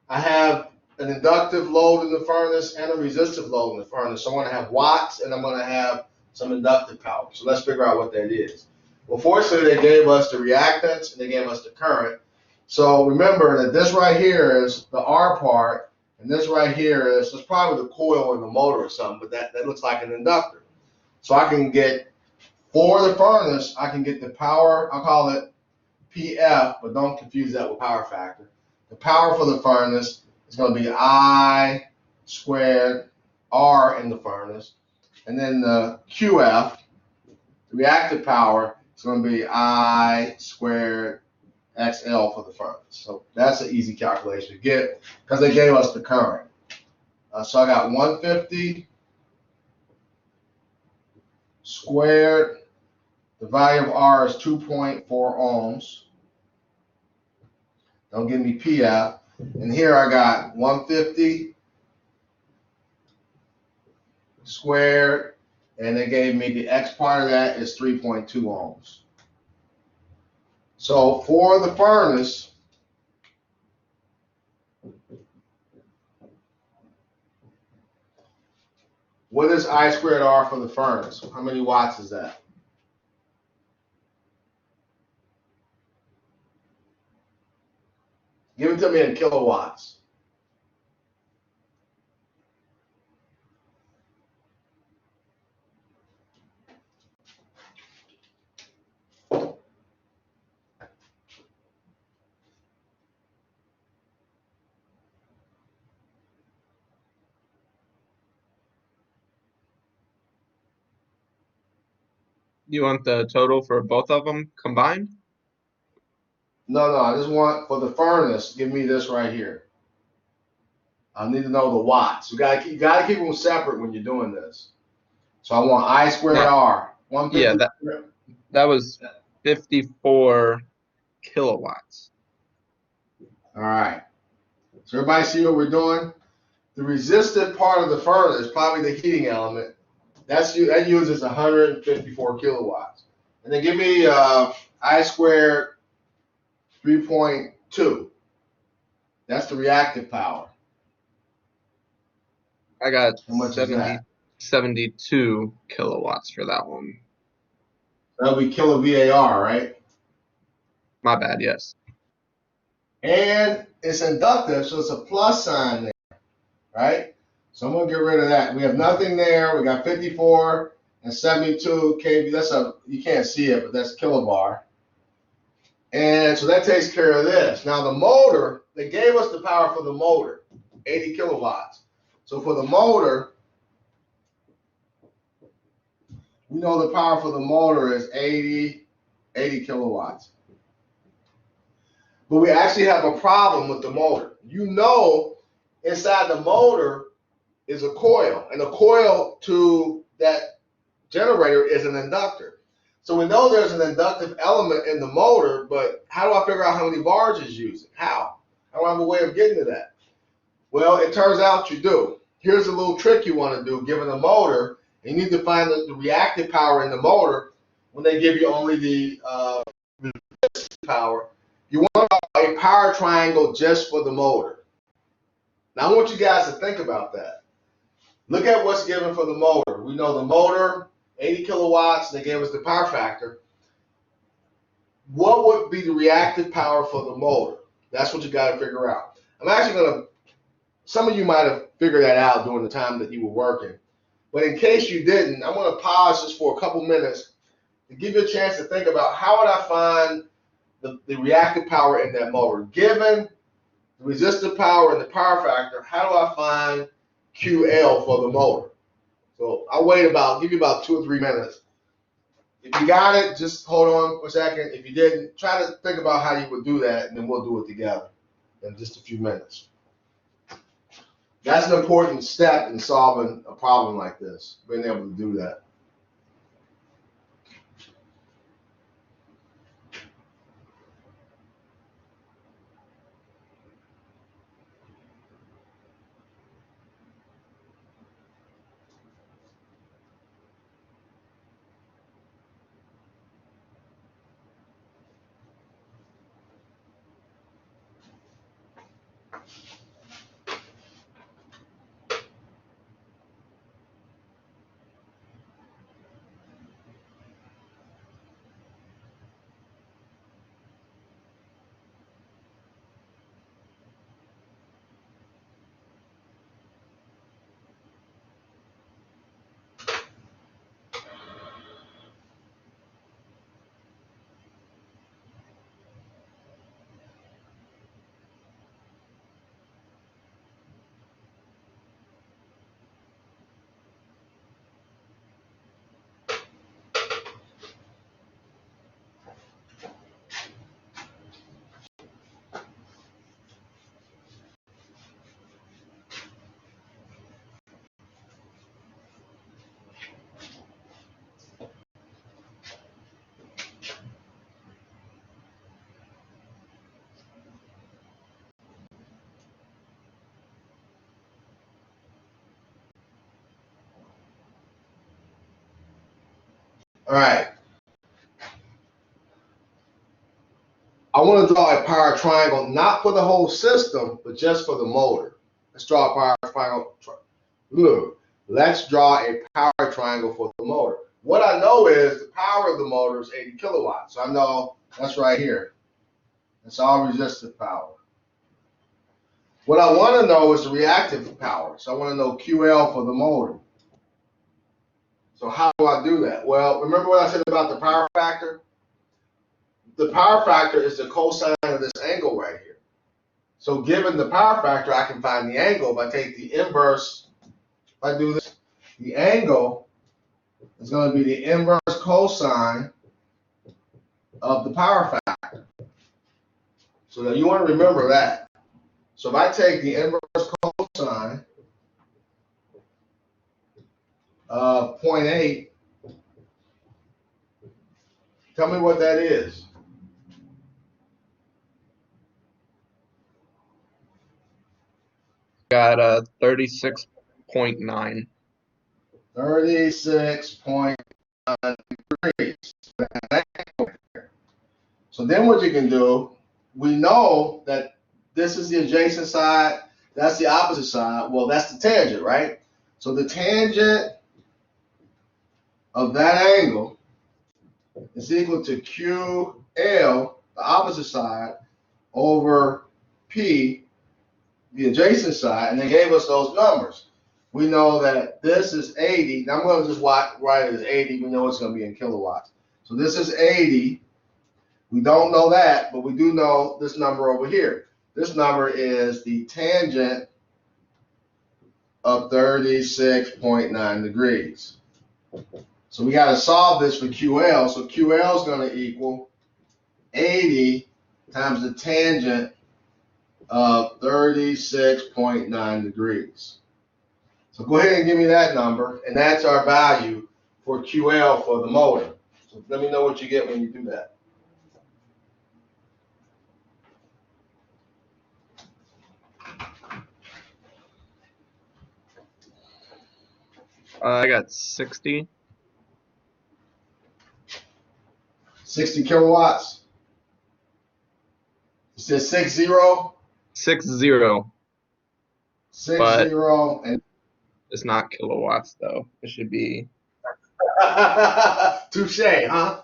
I have an inductive load in the furnace and a resistive load in the furnace. So I'm going to have watts and I'm going to have some inductive power. So let's figure out what that is. Well, fortunately, they gave us the reactance and they gave us the current. So remember that this right here is the R part, and this right here is probably the coil in the motor or something, but that looks like an inductor. So I can get, for the furnace, I can get the power, I'll call it PF, but don't confuse that with power factor. The power for the furnace is going to be I squared R in the furnace. And then the QF, the reactive power, is going to be I squared XL for the furnace. So that's an easy calculation to get because they gave us the current. So I got 150 squared. The value of R is 2.4 ohms. Don't give me PF. And here I got 150 squared, and they gave me the X part of that is 3.2 ohms. So for the furnace, what is I squared R for the furnace? How many watts is that? Give it to me in kilowatts. You want the total for both of them combined? No, I just want for the furnace, give me this right here. I need to know the watts. You gotta keep them separate when you're doing this. So I want I squared Yeah. R. 150. Yeah, that was 54 kilowatts. All right. So everybody see what we're doing? The resistive part of the furnace, probably the heating element, that uses 154 kilowatts. And then give me I squared 3.2. That's the reactive power. I got How much is that? 72 kilowatts for that one. That'll be kilo VAR, right? My bad, yes. And it's inductive, so it's a plus sign there, right? So I'm gonna get rid of that. We have nothing there. We got 54 and 72 kV. You can't see it, but that's kilobar. And so that takes care of this. Now the motor, they gave us the power for the motor, 80 kilowatts. So for the motor, we know the power for the motor is 80 kilowatts. But we actually have a problem with the motor. You know, inside the motor is a coil, and the coil to that generator is an inductor. So we know there's an inductive element in the motor, but how do I figure out how many bars it's using? How? I don't have a way of getting to that. Well, it turns out you do. Here's a little trick you want to do given a motor. You need to find the reactive power in the motor when they give you only the power. You want a power triangle just for the motor. Now I want you guys to think about that. Look at what's given for the motor. We know the motor, 80 kilowatts, and they gave us the power factor. What would be the reactive power for the motor? That's what you got to figure out. I'm actually going to, some of you might have figured that out during the time that you were working. But in case you didn't, I'm going to pause just for a couple minutes to give you a chance to think about how would I find the reactive power in that motor. Given the resistive power and the power factor, how do I find QL for the motor? So I'll give you about 2 or 3 minutes. If you got it, just hold on for a second. If you didn't, try to think about how you would do that, and then we'll do it together in just a few minutes. That's an important step in solving a problem like this, being able to do that. All right. I want to draw a power triangle, not for the whole system, but just for the motor. Let's draw a power triangle. Look, let's draw a power triangle for the motor. What I know is the power of the motor is 80 kilowatts. So I know that's right here. That's all resistive power. What I want to know is the reactive power. So I want to know QL for the motor. So how do I do that? Well, remember what I said about the power factor? The power factor is the cosine of this angle right here. So given the power factor, I can find the angle. If I take the inverse, if I do this, the angle is going to be the inverse cosine of the power factor. So now you want to remember that. So if I take the inverse cosine of 0.8, tell me what that is. Got a 36.9. 36.9 degrees. So then what you can do, we know that this is the adjacent side, that's the opposite side. Well, that's the tangent, right? So the tangent of that angle is equal to QL, the opposite side, over P, the adjacent side, and they gave us those numbers. We know that this is 80. Now I'm going to just write it as 80. We know it's going to be in kilowatts. So this is 80. We don't know that, but we do know this number over here. This number is the tangent of 36.9 degrees. So we got to solve this for QL. So QL is going to equal 80 times the tangent of 36.9 degrees. So go ahead and give me that number, and that's our value for QL for the motor. So let me know what you get when you do that. I got 60. 60 kilowatts. It says 60. 60. 60 But- and It's not kilowatts though. It should be. touche, huh?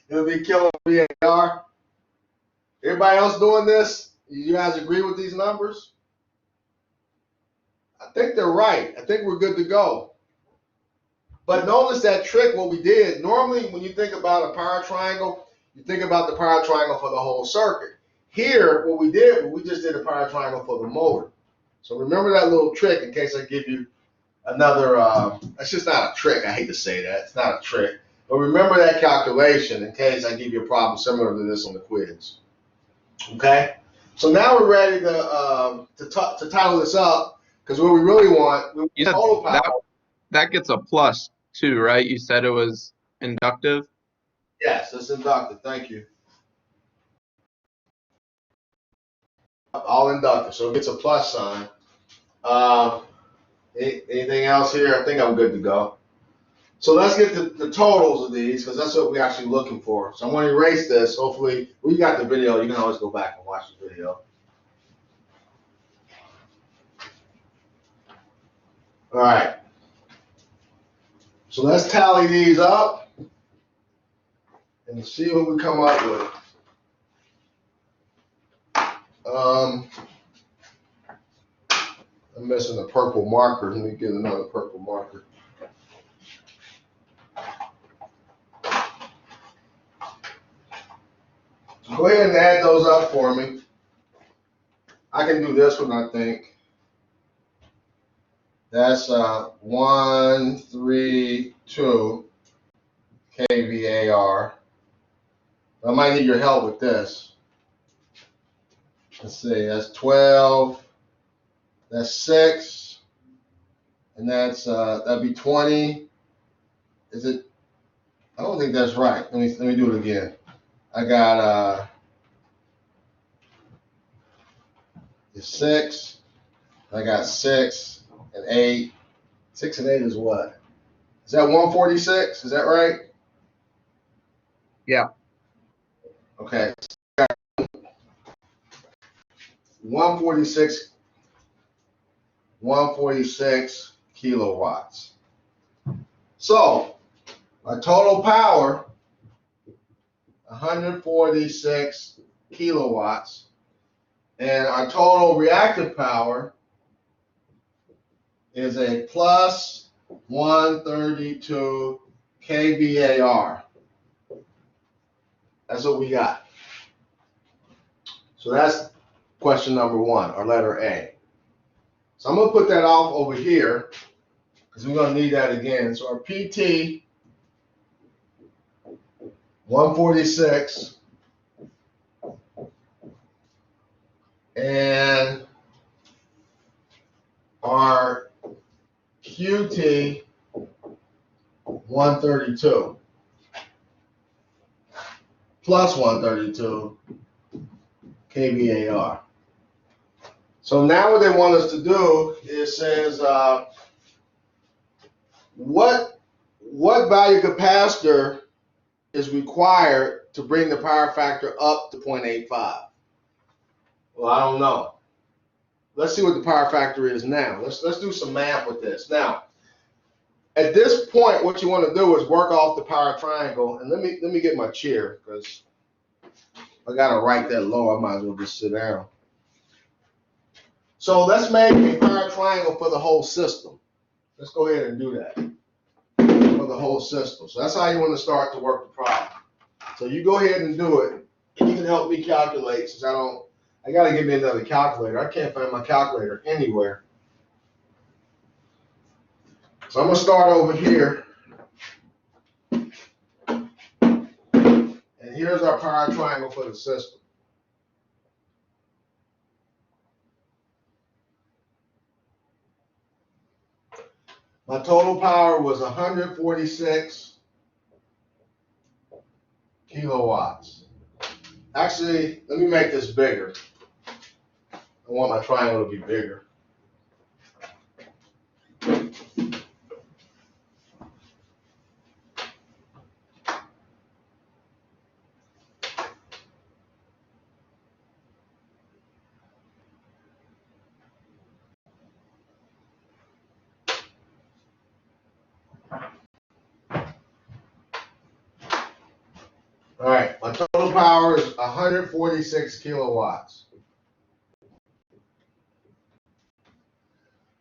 It'll be kilo VAR. Everybody else doing this? You guys agree with these numbers? I think they're right. I think we're good to go. But notice that trick, what we did. Normally, when you think about a power triangle, you think about the power triangle for the whole circuit. Here, what we did, we just did a power triangle for the motor. So remember that little trick in case I give you another, that's just not a trick. I hate to say that. It's not a trick. But remember that calculation in case I give you a problem similar to this on the quiz. Okay? So now we're ready to title this up, because what we really want, we You said total power. that gets a plus too, right? You said it was inductive. Yes, it's inductive. Thank you. All inductive, so it gets a plus sign. Anything else here? I think I'm good to go. So let's get the totals of these, because that's what we're actually looking for. So I'm going to erase this. Hopefully, you got the video. You can always go back and watch the video. All right. So let's tally these up and see what we come up with. I'm missing a purple marker. Let me get another purple marker. So go ahead and add those up for me. I can do this one, I think. That's 132 kVAR. I might need your help with this. Let's see, that's 12. That's 6. And that's that'd be 20. Is it? I don't think that's right. Let me do it again. I got 6. I got 6 and 8. 6 and 8 is what? Is that 146? Is that right? Yeah. Okay. 146 kilowatts. So our total power, 146 kilowatts, and our total reactive power is a plus 132 kVAR. That's what we got. So that's question number 1, or letter A. So I'm going to put that off over here because we're going to need that again. So our PT, 146, and our QT, 132, plus 132 kVAR. So now what they want us to do is says what value capacitor is required to bring the power factor up to 0.85? Well, I don't know. Let's see what the power factor is now. Let's do some math with this. Now, at this point, what you want to do is work off the power triangle. And let me get my chair because I gotta write that low. I might as well just sit down. So let's make a power triangle for the whole system. Let's go ahead and do that for the whole system. So that's how you want to start to work the problem. So you go ahead and do it. And you can help me calculate since I gotta give me another calculator. I can't find my calculator anywhere. So I'm gonna start over here. And here's our power triangle for the system. My total power was 146 kilowatts. Actually, let me make this bigger. I want my triangle to be bigger. All right, my total power is 146 kilowatts.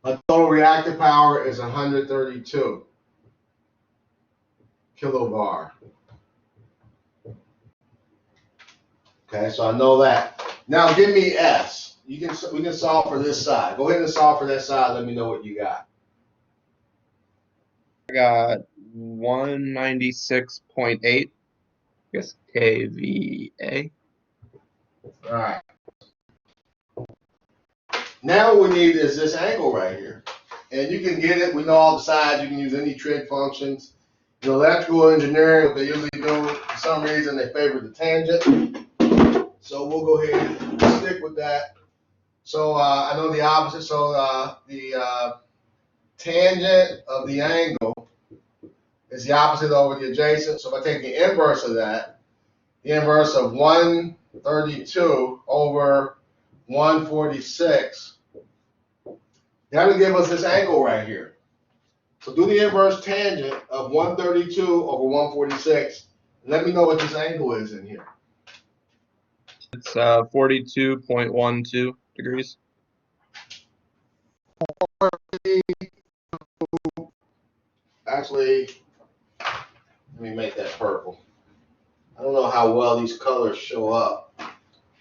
My total reactive power is 132 kilovar. Okay, so I know that. Now give me S. We can solve for this side. Go ahead and solve for that side. Let me know what you got. I got 196.8, I guess, kVA. All right. Now what we need is this angle right here. And you can get it. We know all the sides. You can use any trig functions. In electrical engineering, what they usually do, for some reason, they favor the tangent. So we'll go ahead and stick with that. So I know the opposite. So the tangent of the angle is the opposite over the adjacent. So if I take the inverse of that, the inverse of 132 over 146, that'll give us this angle right here. So do the inverse tangent of 132 over 146, and let me know what this angle is in here. It's 42.12 degrees. Actually, let me make that purple. I don't know how well these colors show up.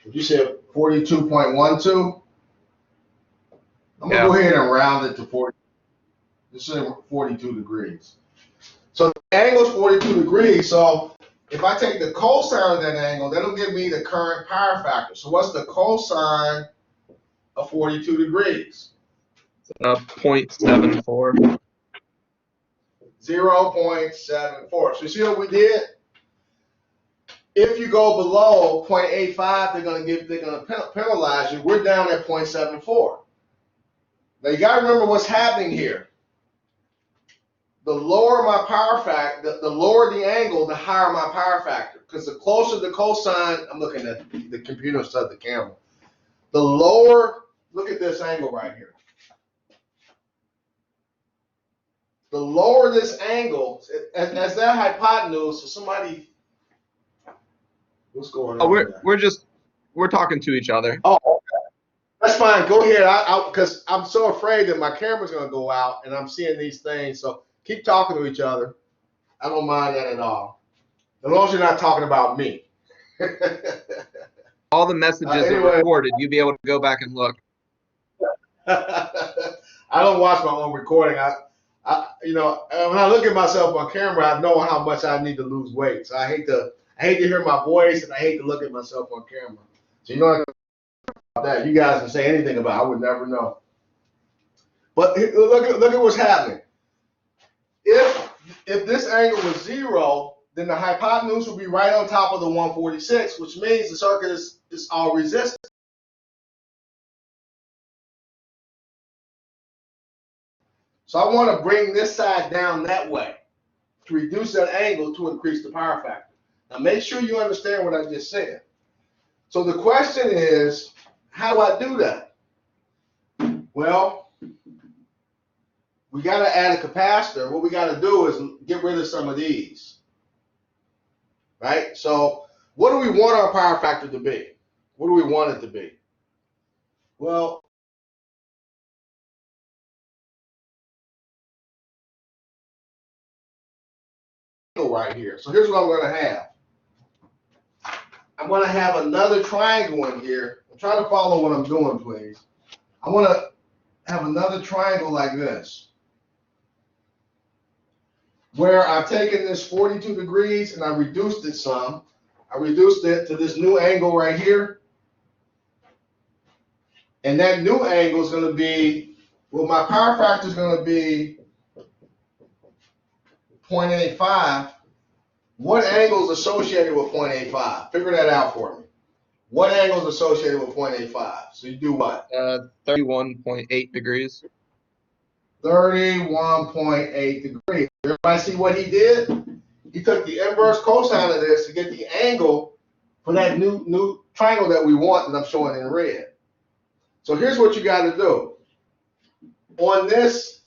Did you say 42.12? I'm going to go ahead and round it to 40. This is 42 degrees. So the angle is 42 degrees. So if I take the cosine of that angle, that'll give me the current power factor. So what's the cosine of 42 degrees? 0.74. 0.74. So you see what we did? If you go below 0.85, they're going to penalize you. We're down at 0.74. Now you got to remember what's happening here. the lower my power factor, the lower the angle, the higher my power factor. Because the closer the cosine, I'm looking at the computer instead of the camera. The lower, look at this angle right here. The lower this angle, as that hypotenuse, so somebody, what's going Oh, on there? we're talking to each other. Oh, okay. That's fine. Go ahead. Because I'm so afraid that my camera's going to go out and I'm seeing these things. So keep talking to each other. I don't mind that at all. As long as you're not talking about me. All the messages Anyway. are recorded. You'll be able to go back and look. I don't watch my own recording. When I look at myself on camera, I know how much I need to lose weight. So I hate to hear my voice, and I hate to look at myself on camera. So you know about that. You guys can say anything about it. I would never know. But look at what's happening. If this angle was 0, then the hypotenuse will be right on top of the 146, which means the circuit is all resistant. So I want to bring this side down that way to reduce that angle to increase the power factor. Now make sure you understand what I just said. So the question is, how do I do that? Well, we got to add a capacitor. What we got to do is get rid of some of these. Right? So what do we want our power factor to be? What do we want it to be? Well, right here. So here's what I'm going to have. I'm going to have another triangle in here. I'm trying to follow what I'm doing, please. I want to have another triangle like this, where I've taken this 42 degrees and I reduced it some. I reduced it to this new angle right here. And that new angle is going to be, well, my power factor is going to be 0.85. What angle is associated with 0.85? Figure that out for me. What angle is associated with 0.85? So you do what? 31.8 degrees. 31.8 degrees. Everybody see what he did? He took the inverse cosine of this to get the angle for that new triangle that we want that I'm showing in red. So here's what you got to do. On this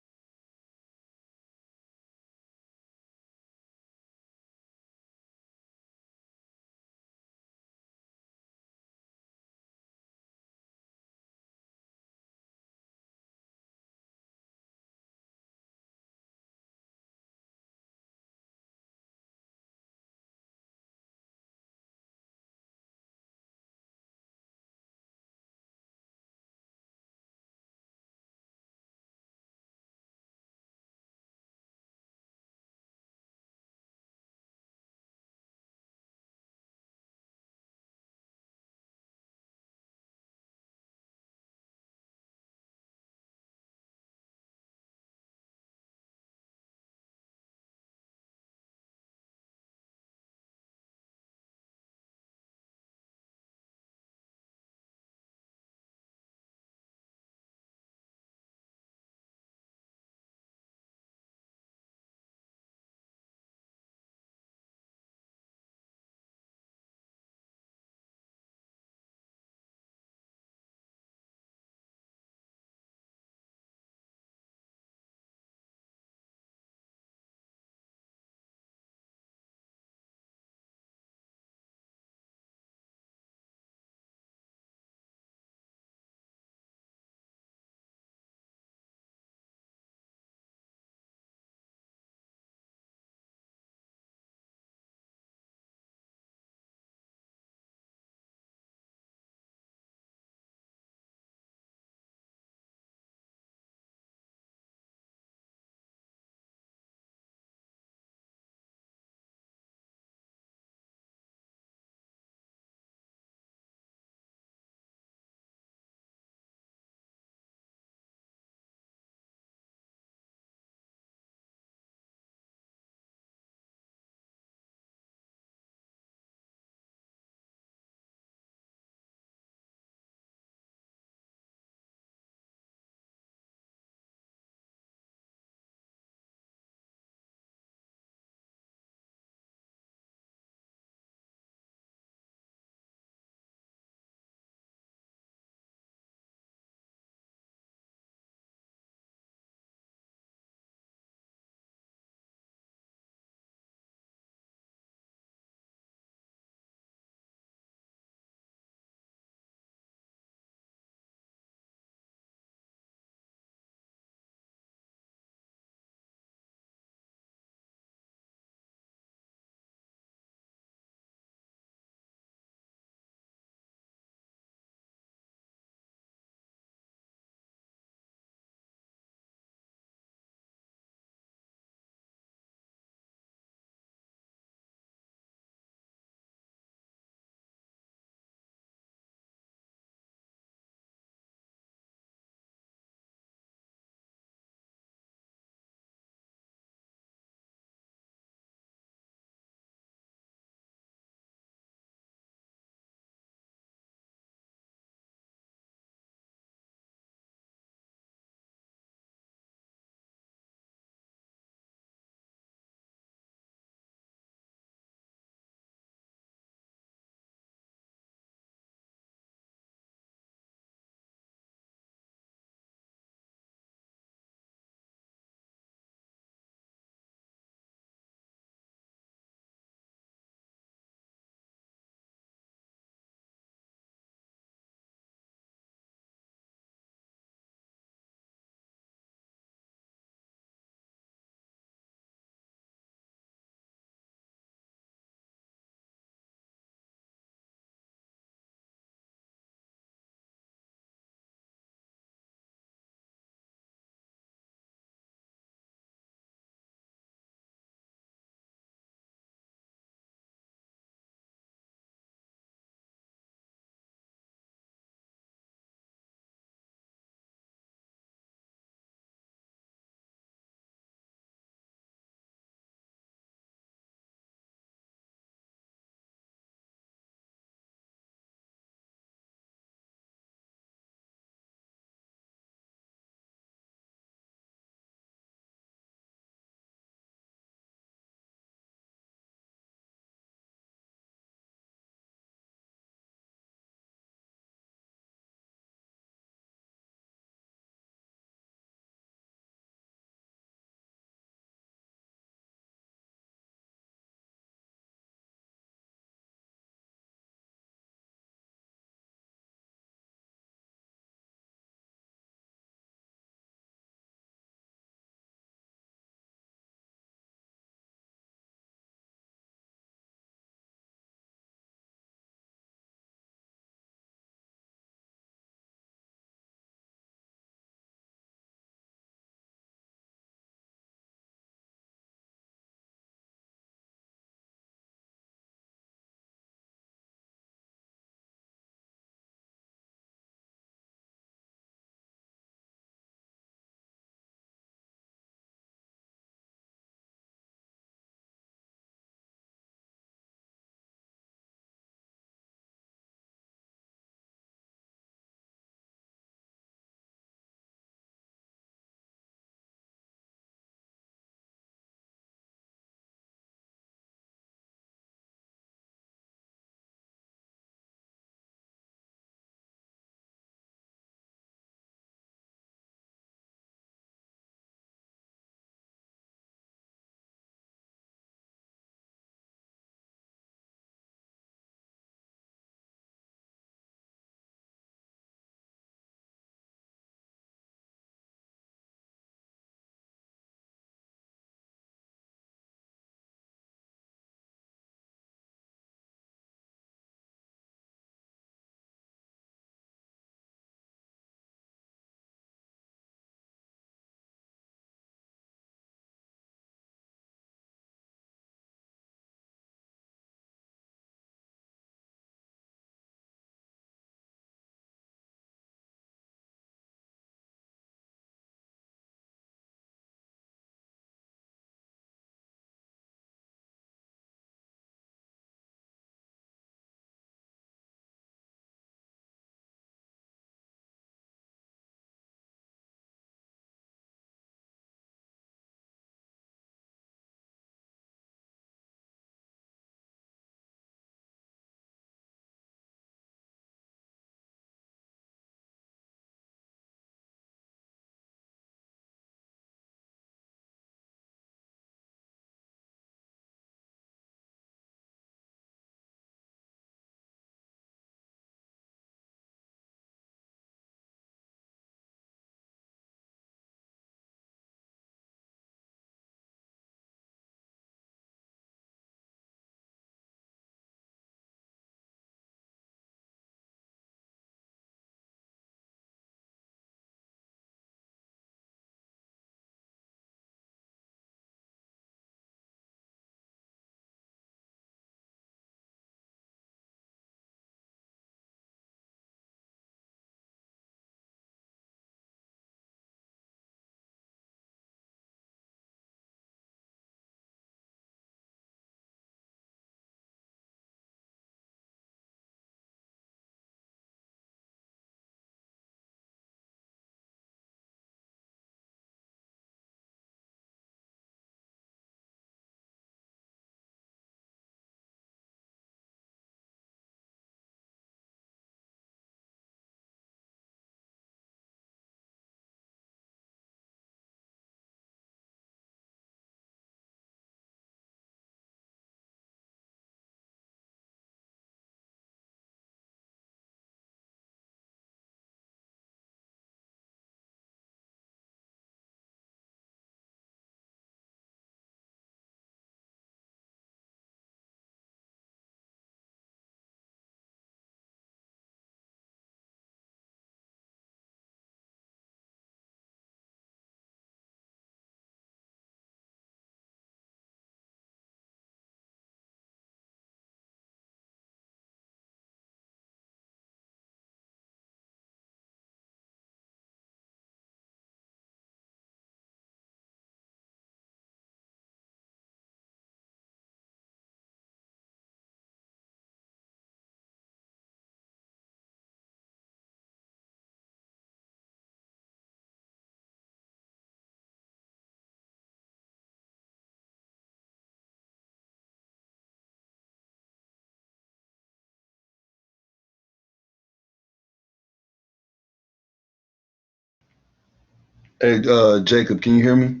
Hey, Jacob, can you hear me?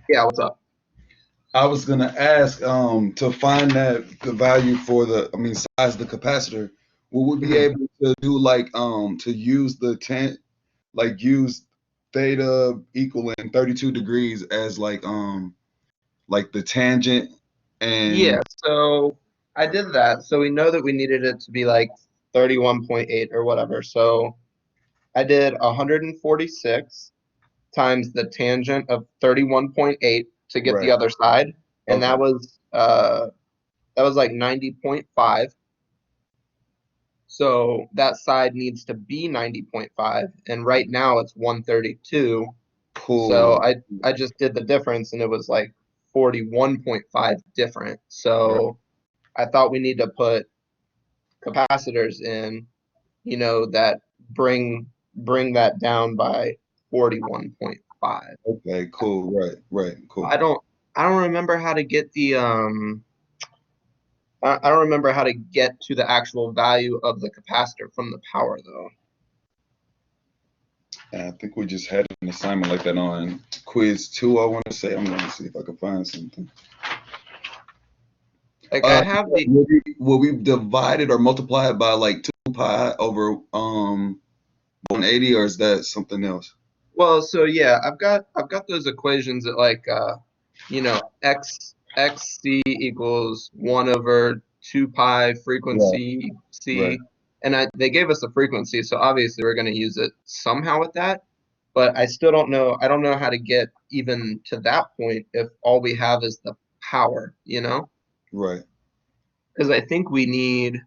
Yeah, what's up? I was gonna ask, to find that the value for size the capacitor, will we be Mhm. able to do like, to use use theta equaling 32 degrees as like the tangent and Yeah, so I did that. So we know that we needed it to be like 31.8 or whatever. So I did 146 times the tangent of 31.8 to get the right. other side, and Okay, that was like 90.5. So that side needs to be 90.5, and right now it's 132. So cool. I just did the difference, and it was like 41.5 different. Right. So I thought we need to put capacitors in, that bring that down by 41.5. Okay, cool. Right, I cool. don't I don't remember how to get the I don't remember how to get to the actual value of the capacitor from the power though. And I think we just had an assignment like that on quiz two, I want to say. I'm gonna see if I can find something. Like I have the Will we divide it or multiply it by like 2 pi over 180, or is that something else? Well, so yeah, I've got those equations at like xc equals 1 over 2 pi Right, frequency right, c, and they gave us a frequency, so obviously we're going to use it somehow with that, but I still don't know. I don't know how to get even to that point if all we have is the power, right. because I think we need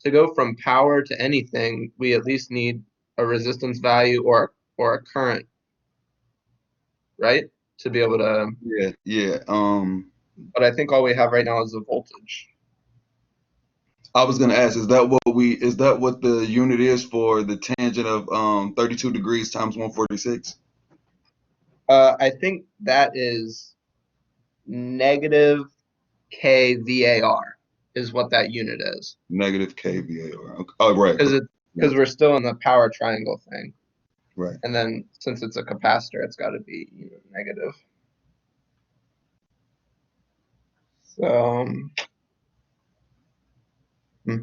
to go from power to anything. We at least need a resistance value or a current, right? To be able to, Yeah, yeah. but I think all we have right now is the voltage. I was gonna ask, is that what the unit is for the tangent of 32 degrees times 146? I think that is negative kVAR is what that unit is Negative kVAR. Okay. Oh, right. because we're still in the power triangle thing, Right. and then since it's a capacitor, it's got to be negative. So hmm.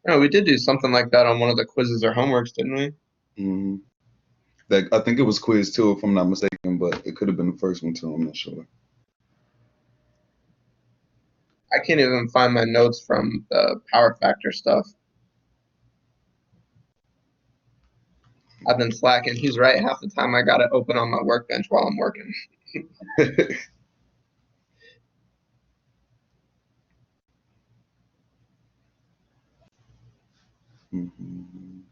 No, we did do something like that on one of the quizzes or homeworks, didn't we? hmm That, I think it was quiz two, if I'm not mistaken, but it could have been the first one too. I'm not sure. I can't even find my notes from the power factor stuff. I've been slacking. He's right. Half the time I got it open on my workbench while I'm working. Mhm.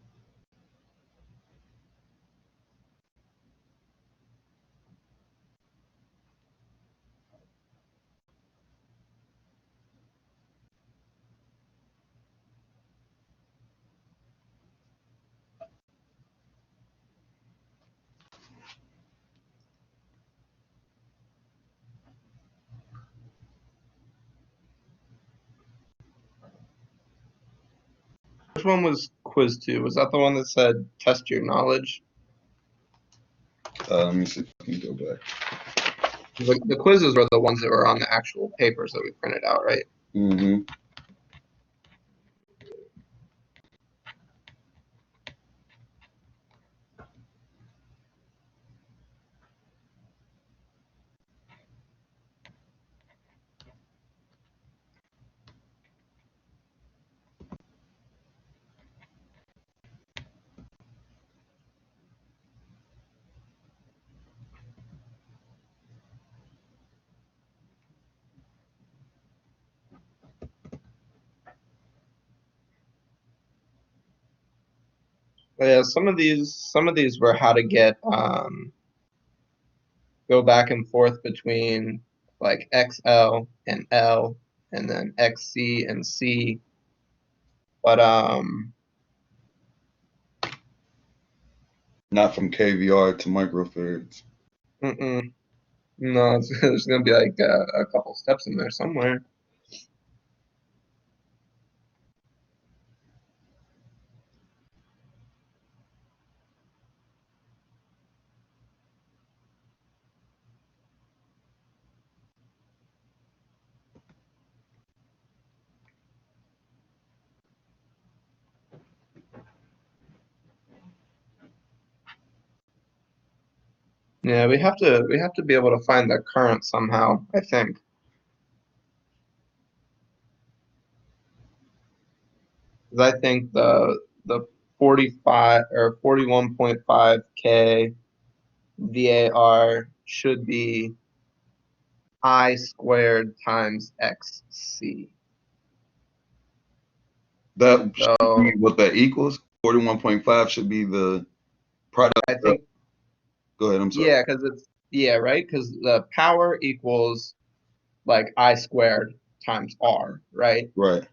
Which one was quiz two? Was that the one that said test your knowledge? Let me see if I can go back. The quizzes were the ones that were on the actual papers that we printed out, right? hmm Yeah, some of these were how to get go back and forth between like XL and L and then XC and C. But Not from KVR to microfarads. no, there's gonna be like a couple steps in there somewhere. Yeah, we have to be able to find the current somehow, I think. Because I think the 45 or 41.5 K VAR should be I squared times XC. That should So be what that equals. 41.5 should be the product. I think Go ahead. I'm sorry. yeah, right, because the power equals like I squared times R, right? Right.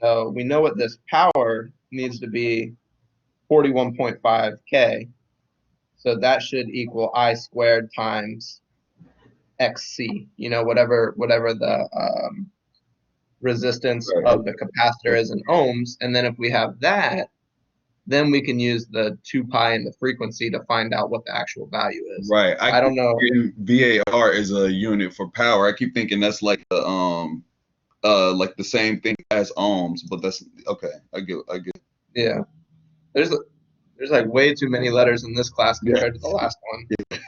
So we know what this power needs to be 41.5 K. So that should equal I squared times XC, whatever the resistance Right. of the capacitor is in ohms. And then if we have that, then we can use the 2 pi and the frequency to find out what the actual value is. Right. I don't know. VAR is a unit for power. I keep thinking that's like like the same thing as ohms, but that's okay. I get. Yeah. There's like way too many letters in this class compared to the last one. Yeah.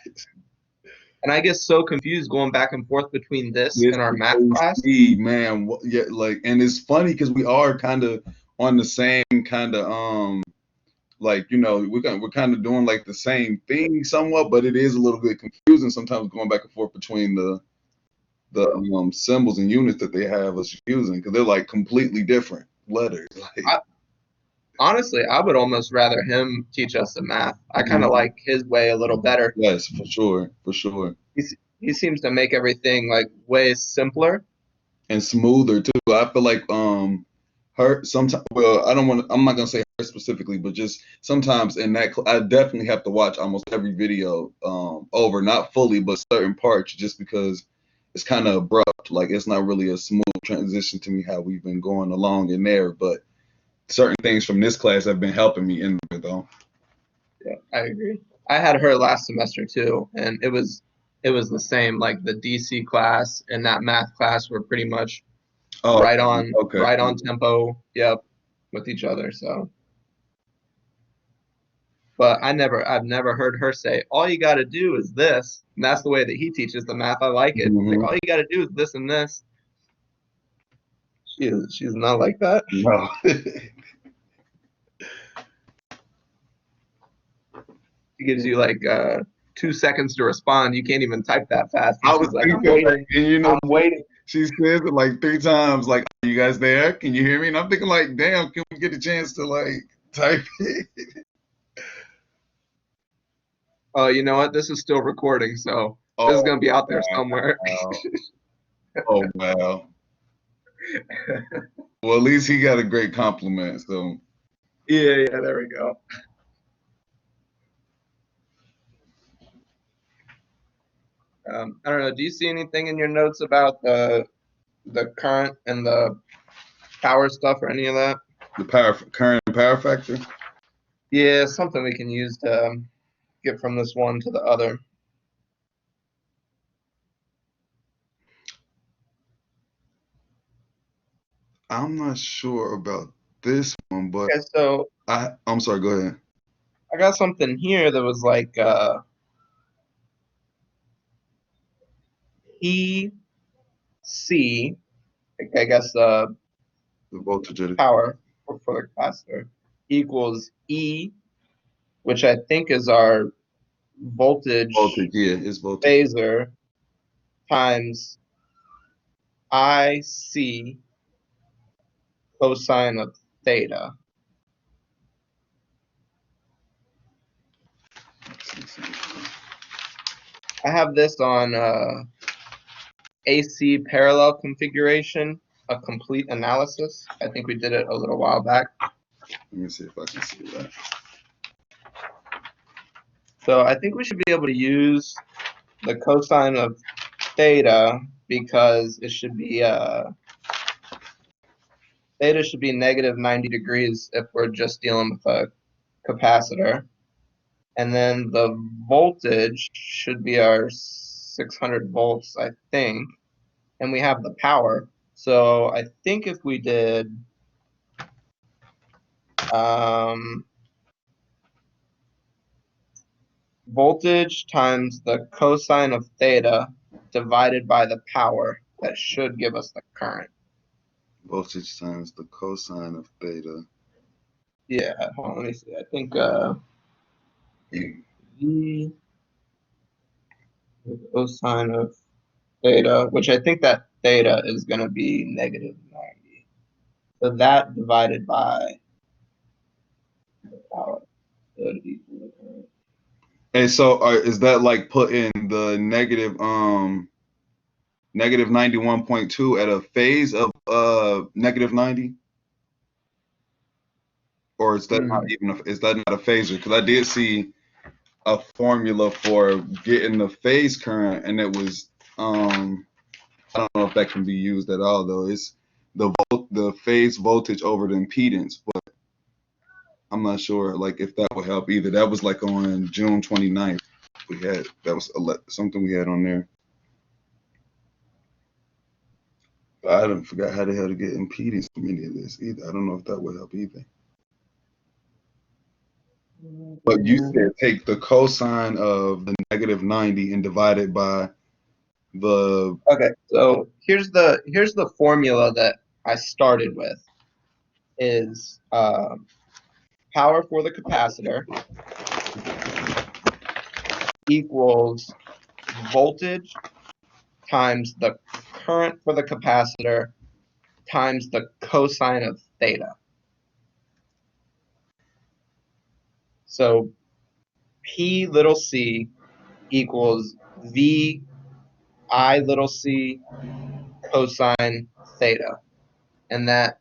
And I get so confused going back and forth between this and our math class. Man, yeah, like, and it's funny because we are kind of on the same kind of like, we're kind of doing like the same thing somewhat, but it is a little bit confusing sometimes going back and forth between the symbols and units that they have us using because they're like completely different letters. Like, Honestly, I would almost rather him teach us the math. I kind of like his way a little better. yes, for sure. He seems to make everything like way simpler. And smoother too. I feel like her sometimes. Well, I'm not gonna say her specifically, but just sometimes in that I definitely have to watch almost every video over, not fully, but certain parts, just because it's kind of abrupt. Like it's not really a smooth transition to me how we've been going along in there. But certain things from this class have been helping me in there though. Yeah, I agree. I had her last semester too, and it was the same. Like the DC class and that math class were pretty much right on tempo. Yep, with each other. So, but I've nenever heard her say, all you got to do is this. And that's the way that he teaches the math. I like it. Mhm. Like all you got to do is this and this. She's not like that. No. She gives you like 2 seconds to respond. You can't even type that fast. I was like, I'm thinking, waiting. and I'm waiting. she says it like 3 times, like, "Are you guys there? Can you hear me?" And I'm thinking, like, damn, can we get a chance to like type it? Oh, you know what? This is still recording, so this is gonna be out there somewhere. Oh wow. Well, at least he got a great compliment. So Yeah, there we go. I don't know. Do you see anything in your notes about the current and the power stuff or any of that? the current power factor. Yeah, something we can use to get from this one to the other. I'm not sure about this one, but Okay, so I'm sorry. Go ahead. I got something here that was like EC, I guess The voltage of power for the capacitor equals E, which I think is our voltage yeah, it's voltage. phasor times IC cosine of theta. I have this on AC parallel configuration, a complete analysis. I think we did it a little while back. Let me see if I can see that. So I think we should be able to use the cosine of theta because it should be theta should be negative 90 degrees if we're just dealing with a capacitor. And then the voltage should be our 600 volts, I think. And we have the power. So I think if we did voltage times the cosine of theta divided by the power, that should give us the current. Voltage times the cosine of theta. Yeah, hold on, let me see. I think V the cosine of theta, which I think that theta is going to be negative 90. So that divided by the power should equal the current. And so is that like putting the negative 91.2 at a phase of negative 90? Or is that not even is that not a phasor? Because I did see a formula for getting the phase current, and it was I don't know if that can be used at all though. It's the phase voltage over the impedance, but I'm not sure like if that would help either. That was like on June 29th. That was something we had on there. But I don't forgot how the hell to get impedance from any of this either. I don't know if that would help either. But you said take the cosine of the negative 90 and divide it by the. Okay, so here's the formula that I started with is power for the capacitor equals voltage times the current for the capacitor times the cosine of theta. So P little c equals V I little c cosine theta. And that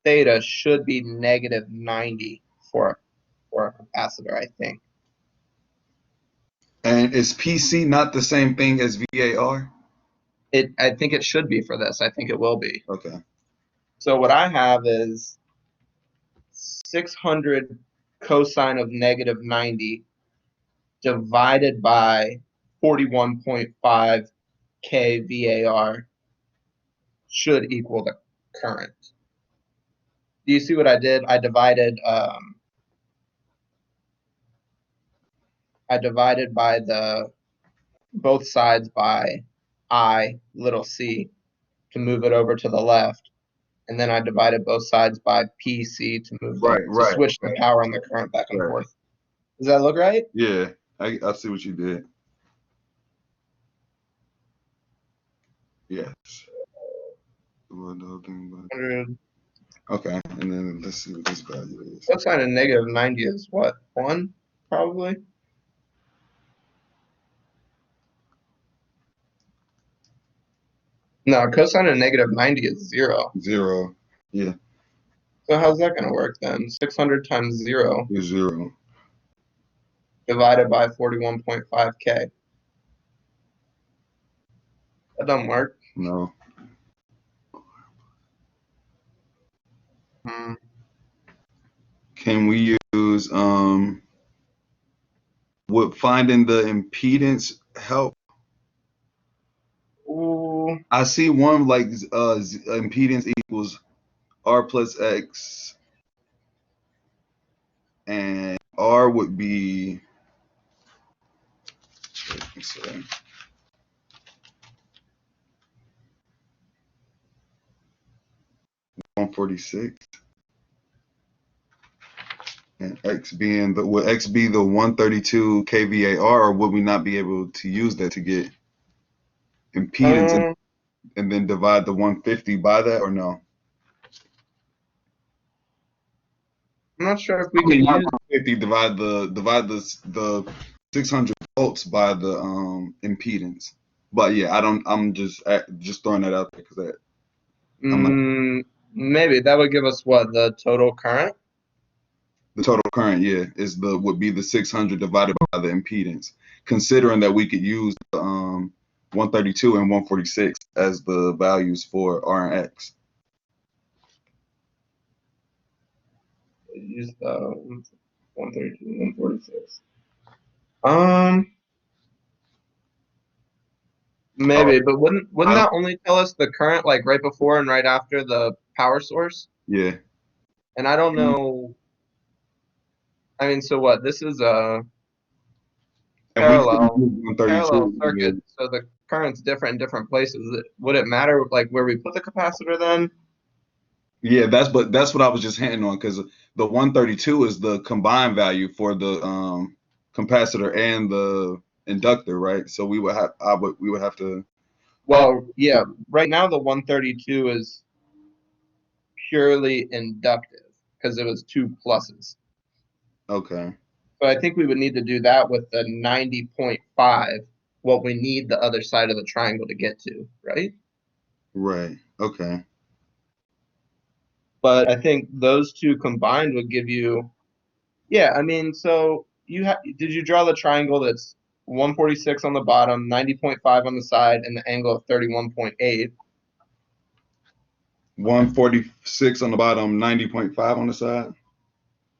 theta should be negative 90 for a capacitor, I think. And is PC not the same thing as VAR? I think it should be for this. I think it will be. Okay. So what I have is 600 cosine of negative 90 divided by 41.5 K VAR should equal the current. Do you see what I did? I divided by both sides by I little c to move it over to the left, and then I divided both sides by PC to move to switch the power and the current back and forth. Does that look right? Yeah, I see what you did. Yes. Okay, and then let's see what this value is. Cosine of negative 90 is what? 1, probably? No, cosine of negative 90 is 0. 0. Yeah. So how's that going to work then? 600 times 0 is 0. Divided by 41.5K. That doesn't work. No. Can we use would finding the impedance help? Ooh. I see one like impedance equals R plus X, and R would be 146. And X being would X be the 132 kVAR, or would we not be able to use that to get impedance and then divide the 150 by that, or no? I'm not sure if we can use 50 divide the 600 volts by the impedance. But yeah, I'm just throwing that out there because that I'm not, Maybe that would give us what, the total current? the total current, yeah, would be the 600 divided by the impedance, considering that we could use the 132 and 146 as the values for R and X. Use the 132, 146. Maybe, but wouldn't that only tell us the current like right before and right after the power source? Yeah. And I don't know. I mean, so what? This is a And we parallel could use 132. circuit, so the current's different in different places. Would it matter like where we put the capacitor then? Yeah, that's what I was just hinting on because the 132 is the combined value for the capacitor and the inductor, right? So we would have to. Well, yeah. Right now the 132 is purely inductive because it was two pluses. Okay. So I think we would need to do that with the 90.5, what we need the other side of the triangle to get to, right? Right. Okay. But I think those two combined would give you, yeah, I mean, so did you draw the triangle that's 146 on the bottom, 90.5 on the side, and the angle of 31.8? 146 on the bottom, 90.5 on the side.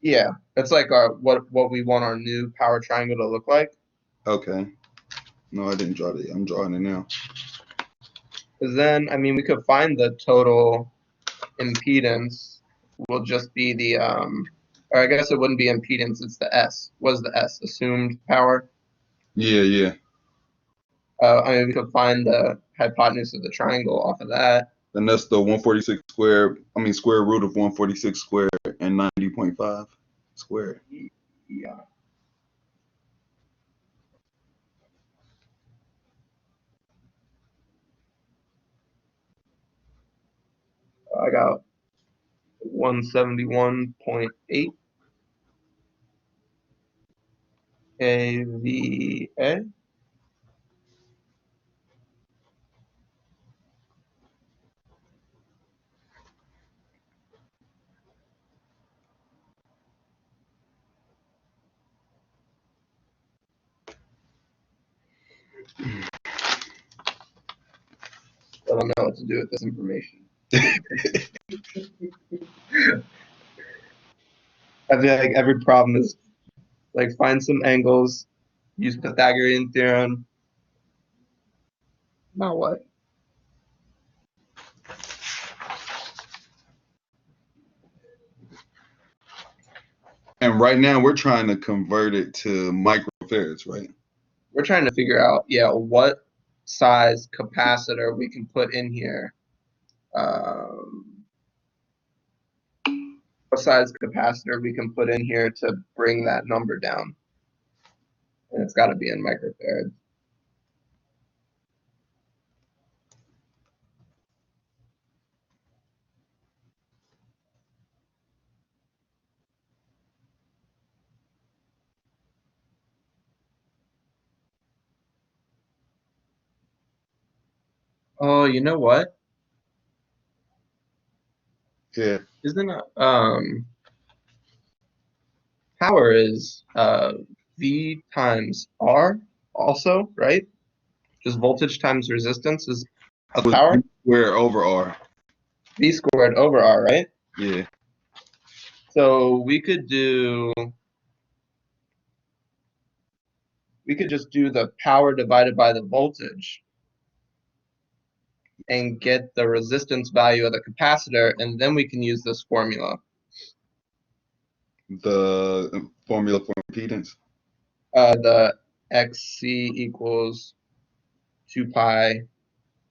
Yeah, that's like our what we want our new power triangle to look like. Okay. No, I didn't draw it. I'm drawing it now. Because then, I mean, we could find the total impedance will just be the or I guess it wouldn't be impedance, it's the S. What is the S? Assumed power. Yeah, yeah. I mean, we could find the hypotenuse of the triangle off of that. And that's the 146 squared. I mean, square root of 146 squared and 90.5 squared. Yeah. I got 171.8 kVA. I don't know what to do with this information. I feel like every problem is like find some angles, use Pythagorean theorem. Now what? And right now we're trying to convert it to microfarads, right? We're trying to figure out, yeah, what size capacitor we can put in here. What size capacitor we can put in here to bring that number down. And it's got to be in microfarads. Oh, you know what? Yeah. Isn't it, power is V times R also, right? Just voltage times resistance is a power. Square over R. V squared over R, right? Yeah. So we could just do the power divided by the voltage and get the resistance value of the capacitor, and then we can use this formula. The formula for impedance. The XC equals 2 pi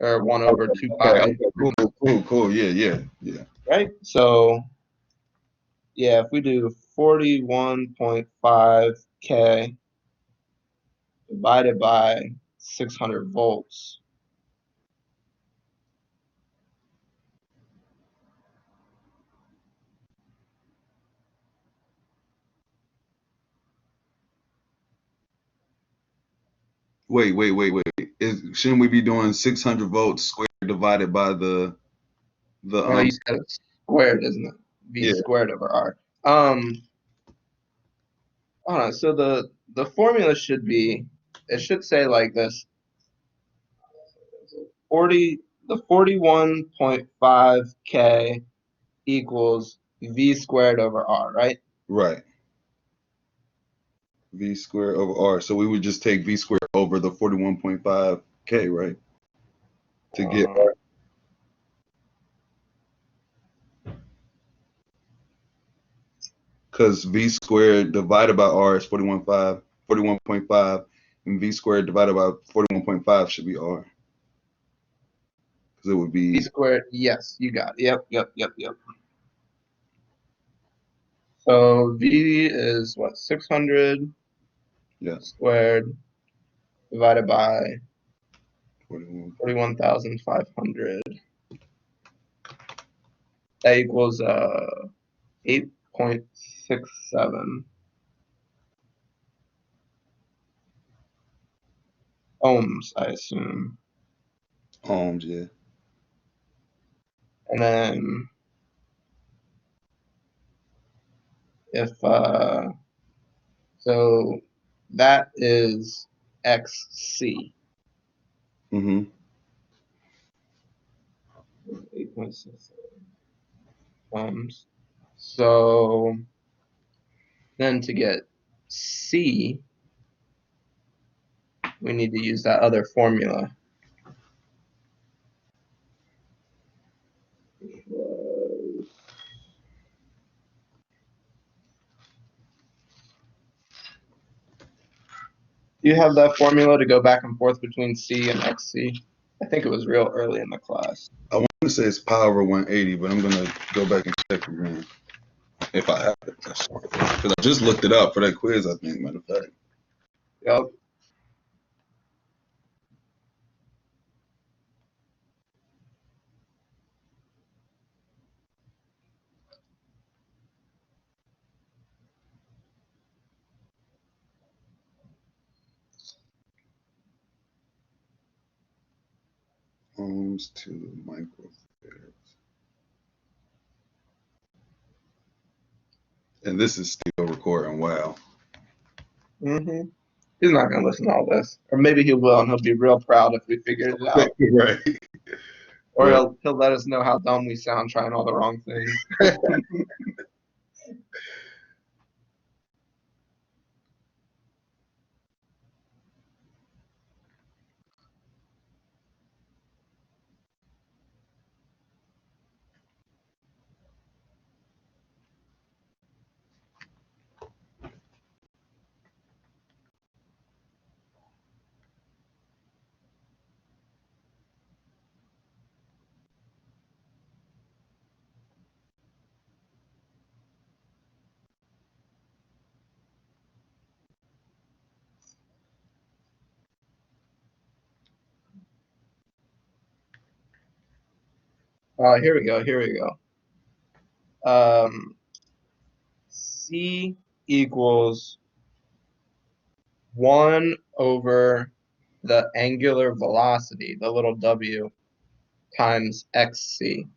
or 1 over 2 pi. Okay. Cool. Yeah. Right? So, yeah, if we do 41.5 K divided by 600 volts, Wait. Shouldn't we be doing 600 volts squared divided by the No, you said it's squared, isn't it? V Yeah. squared over R. Hold on. So the formula should be, it should say like this: 41.5 K equals V squared over R, right? Right. V squared over R. So we would just take V squared over the 41.5 K, right? To get R. Because V squared divided by R is 41.5, and V squared divided by 41.5 should be R. Because it would V be, squared. Yes, you got it. Yep. So V is what, 600 yeah, squared divided by 41. 41,500. That equals 8.67 ohms, I assume. Ohms, yeah. And then if so that is XC. Mm-hmm. 8.67 ohms. So then to get C, we need to use that other formula. Do you have that formula to go back and forth between C and XC? I think it was real early in the class. I want to say it's pi over 180, but I'm going to go back and check again. If I have it. Because I just looked it up for that quiz, I think, matter of fact. Yep. Ohms to microfarads. And this is still recording. Wow. Mm-hmm. He's not gonna listen to all this, or maybe he will, and he'll be real proud if we figured it out. Right. Or Right. he'll let us know how dumb we sound trying all the wrong things. Here we go. C equals 1 over the angular velocity, the little w, times xc.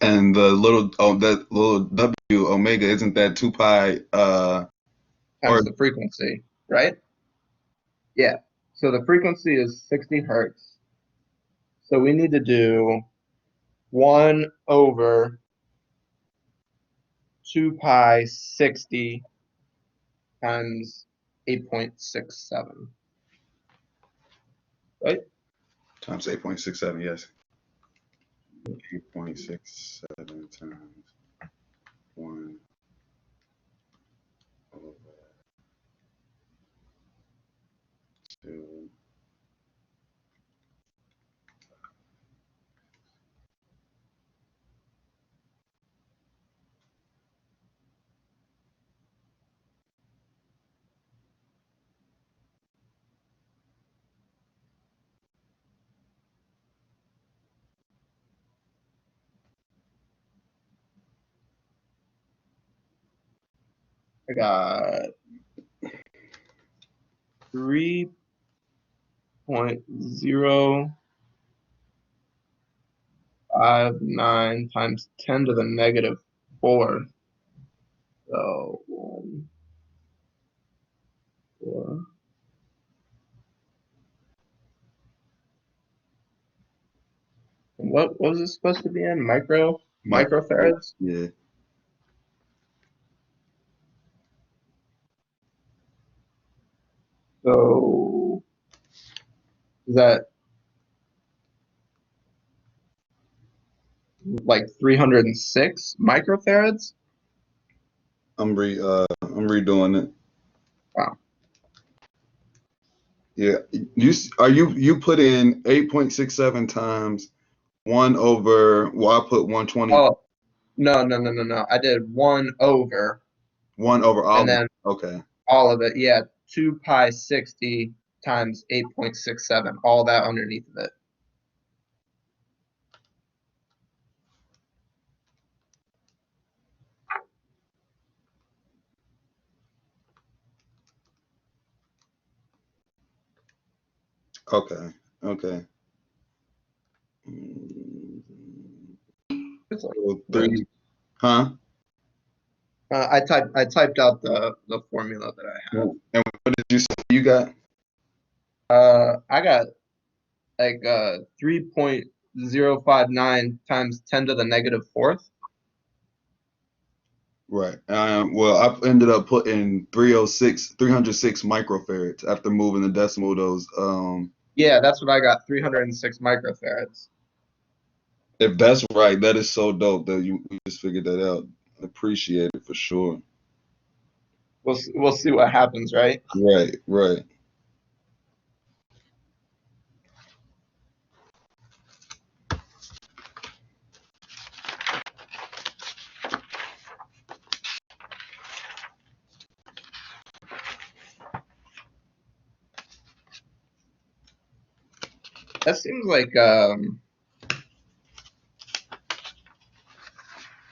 And the that little W omega, isn't that 2 pi? Times Or the frequency, right? Yeah. So the frequency is 60 hertz. So we need to do 1 over 2 pi 60 times 8.67. Right? times 8.67, yes. 8.67 times 1 over 2. I got 3 0.059 times 10 to the negative 4. So 1, 4. And what was it supposed to be in? Microfarads? Yeah. So is that like 306 microfarads? I'm redoing it. Wow. Yeah. You put in 8.67 times 1 over, well, I put 120, Oh, no. I did 1 over 1 over all and of then it. Okay. all of it. Yeah, 2 pi 60 times 8.67. All that underneath of it. Okay. It's like, So 3, huh? I typed out the formula that I have. And what did you say you got? I got like 3.059 times 10 to the negative 4th. Right. Well, I ended up putting 306 microfarads after moving the decimal those. Yeah, that's what I got. 306 microfarads. If that's right, that is so dope that you just figured that out. Appreciate it for sure. We'll see what happens, right? Right. That seems like I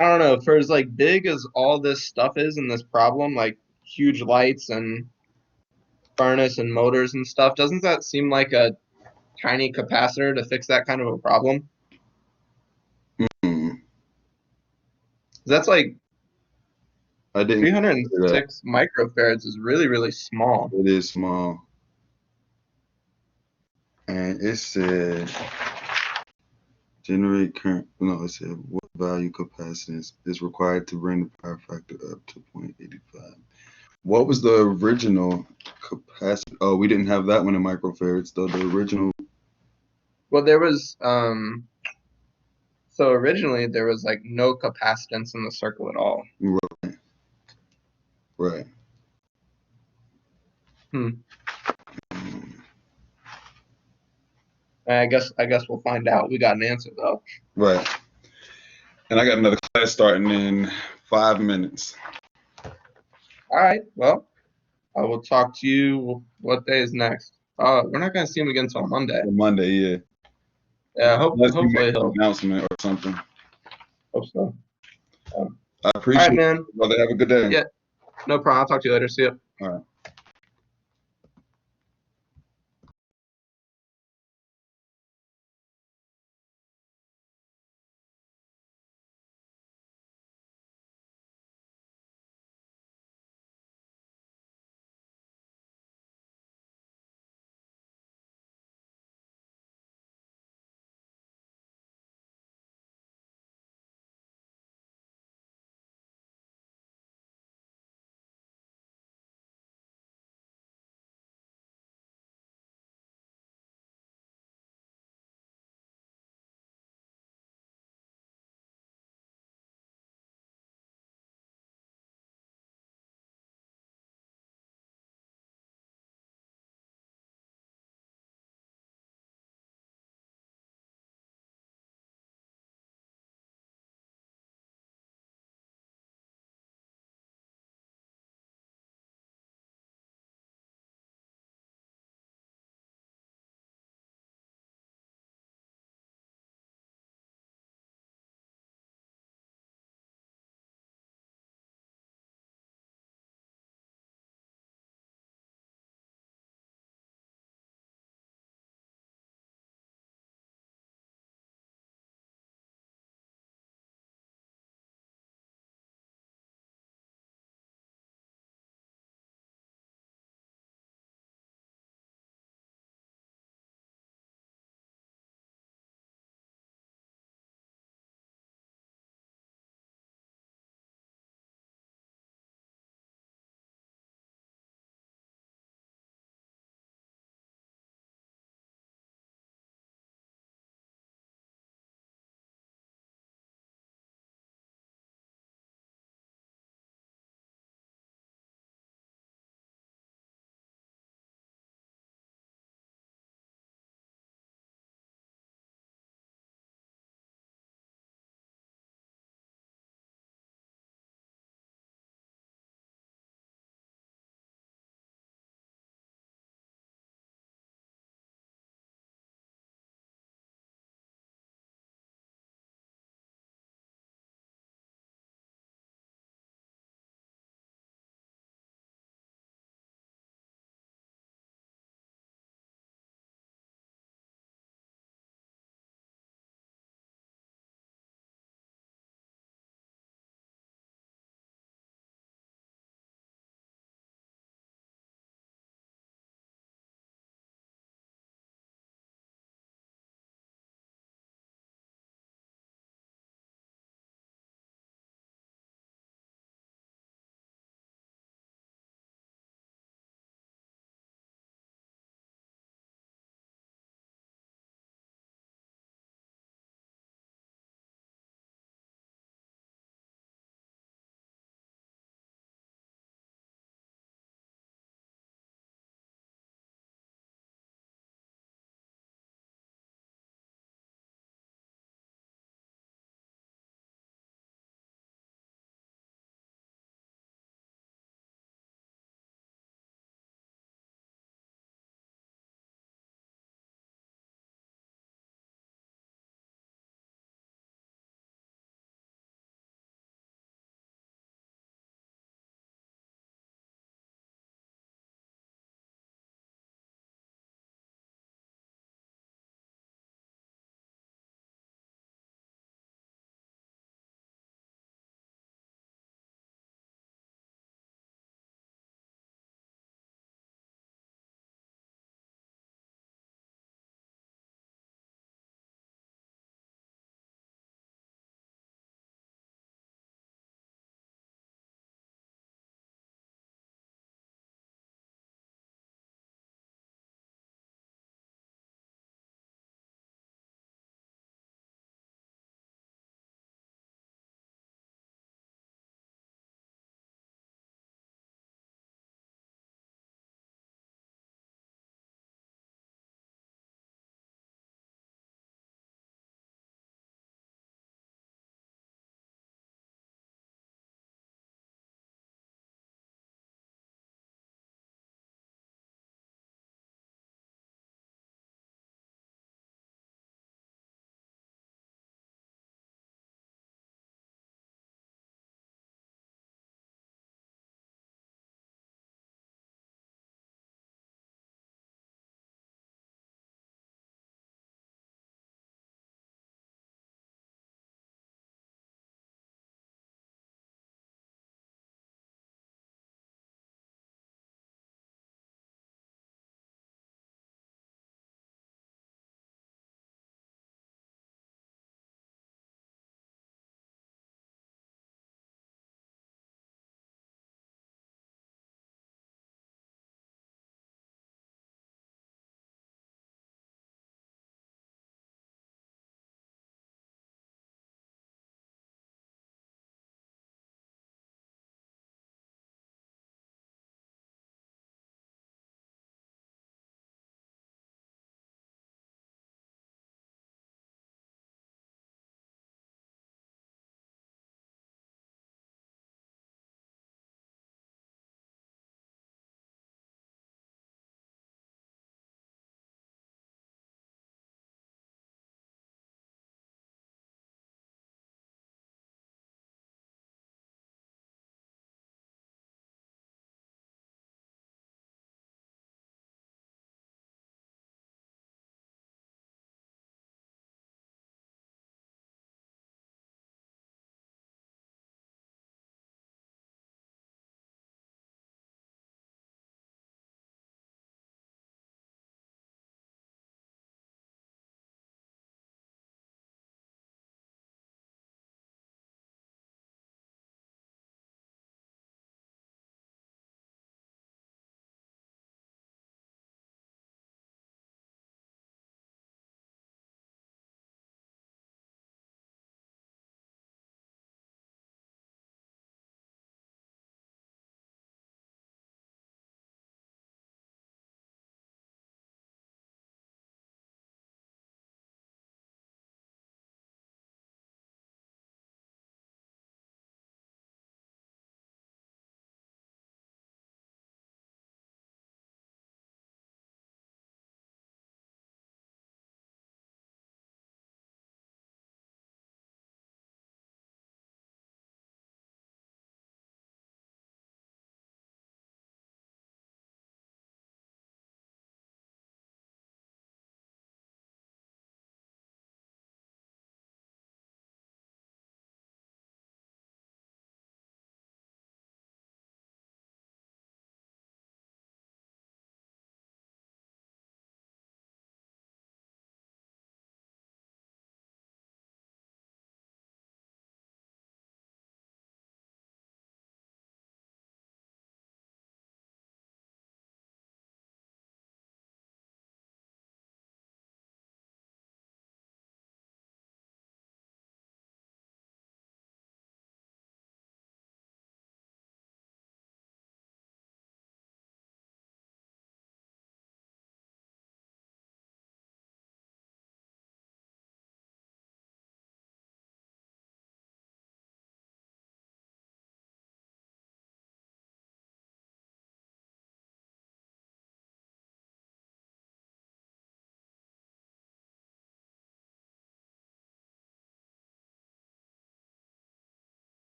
don't know, for as like big as all this stuff is in this problem, like huge lights and furnace and motors and stuff, doesn't that seem like a tiny capacitor to fix that kind of a problem? Hmm. That's like I didn't consider that. 306 microfarads is really, really small. It is small. And it said generate current. No, it said what value capacitance is required to bring the power factor up to 0.85. What was the original capacity? Oh, we didn't have that one in microfarads though. The original. Well, there was so originally there was like no capacitance in the circle at all. Right. I guess we'll find out. We got an answer though. Right. And I got another class starting in 5 minutes. All right. Well, I will talk to you. What day is next? We're not gonna see him again until Monday. Monday, yeah. Yeah. Unless you Hopefully make an he'll. announcement or something. Hope so. I appreciate All right, man. it, brother. Have a good day. Yeah. No problem. I'll talk to you later. See ya. All right.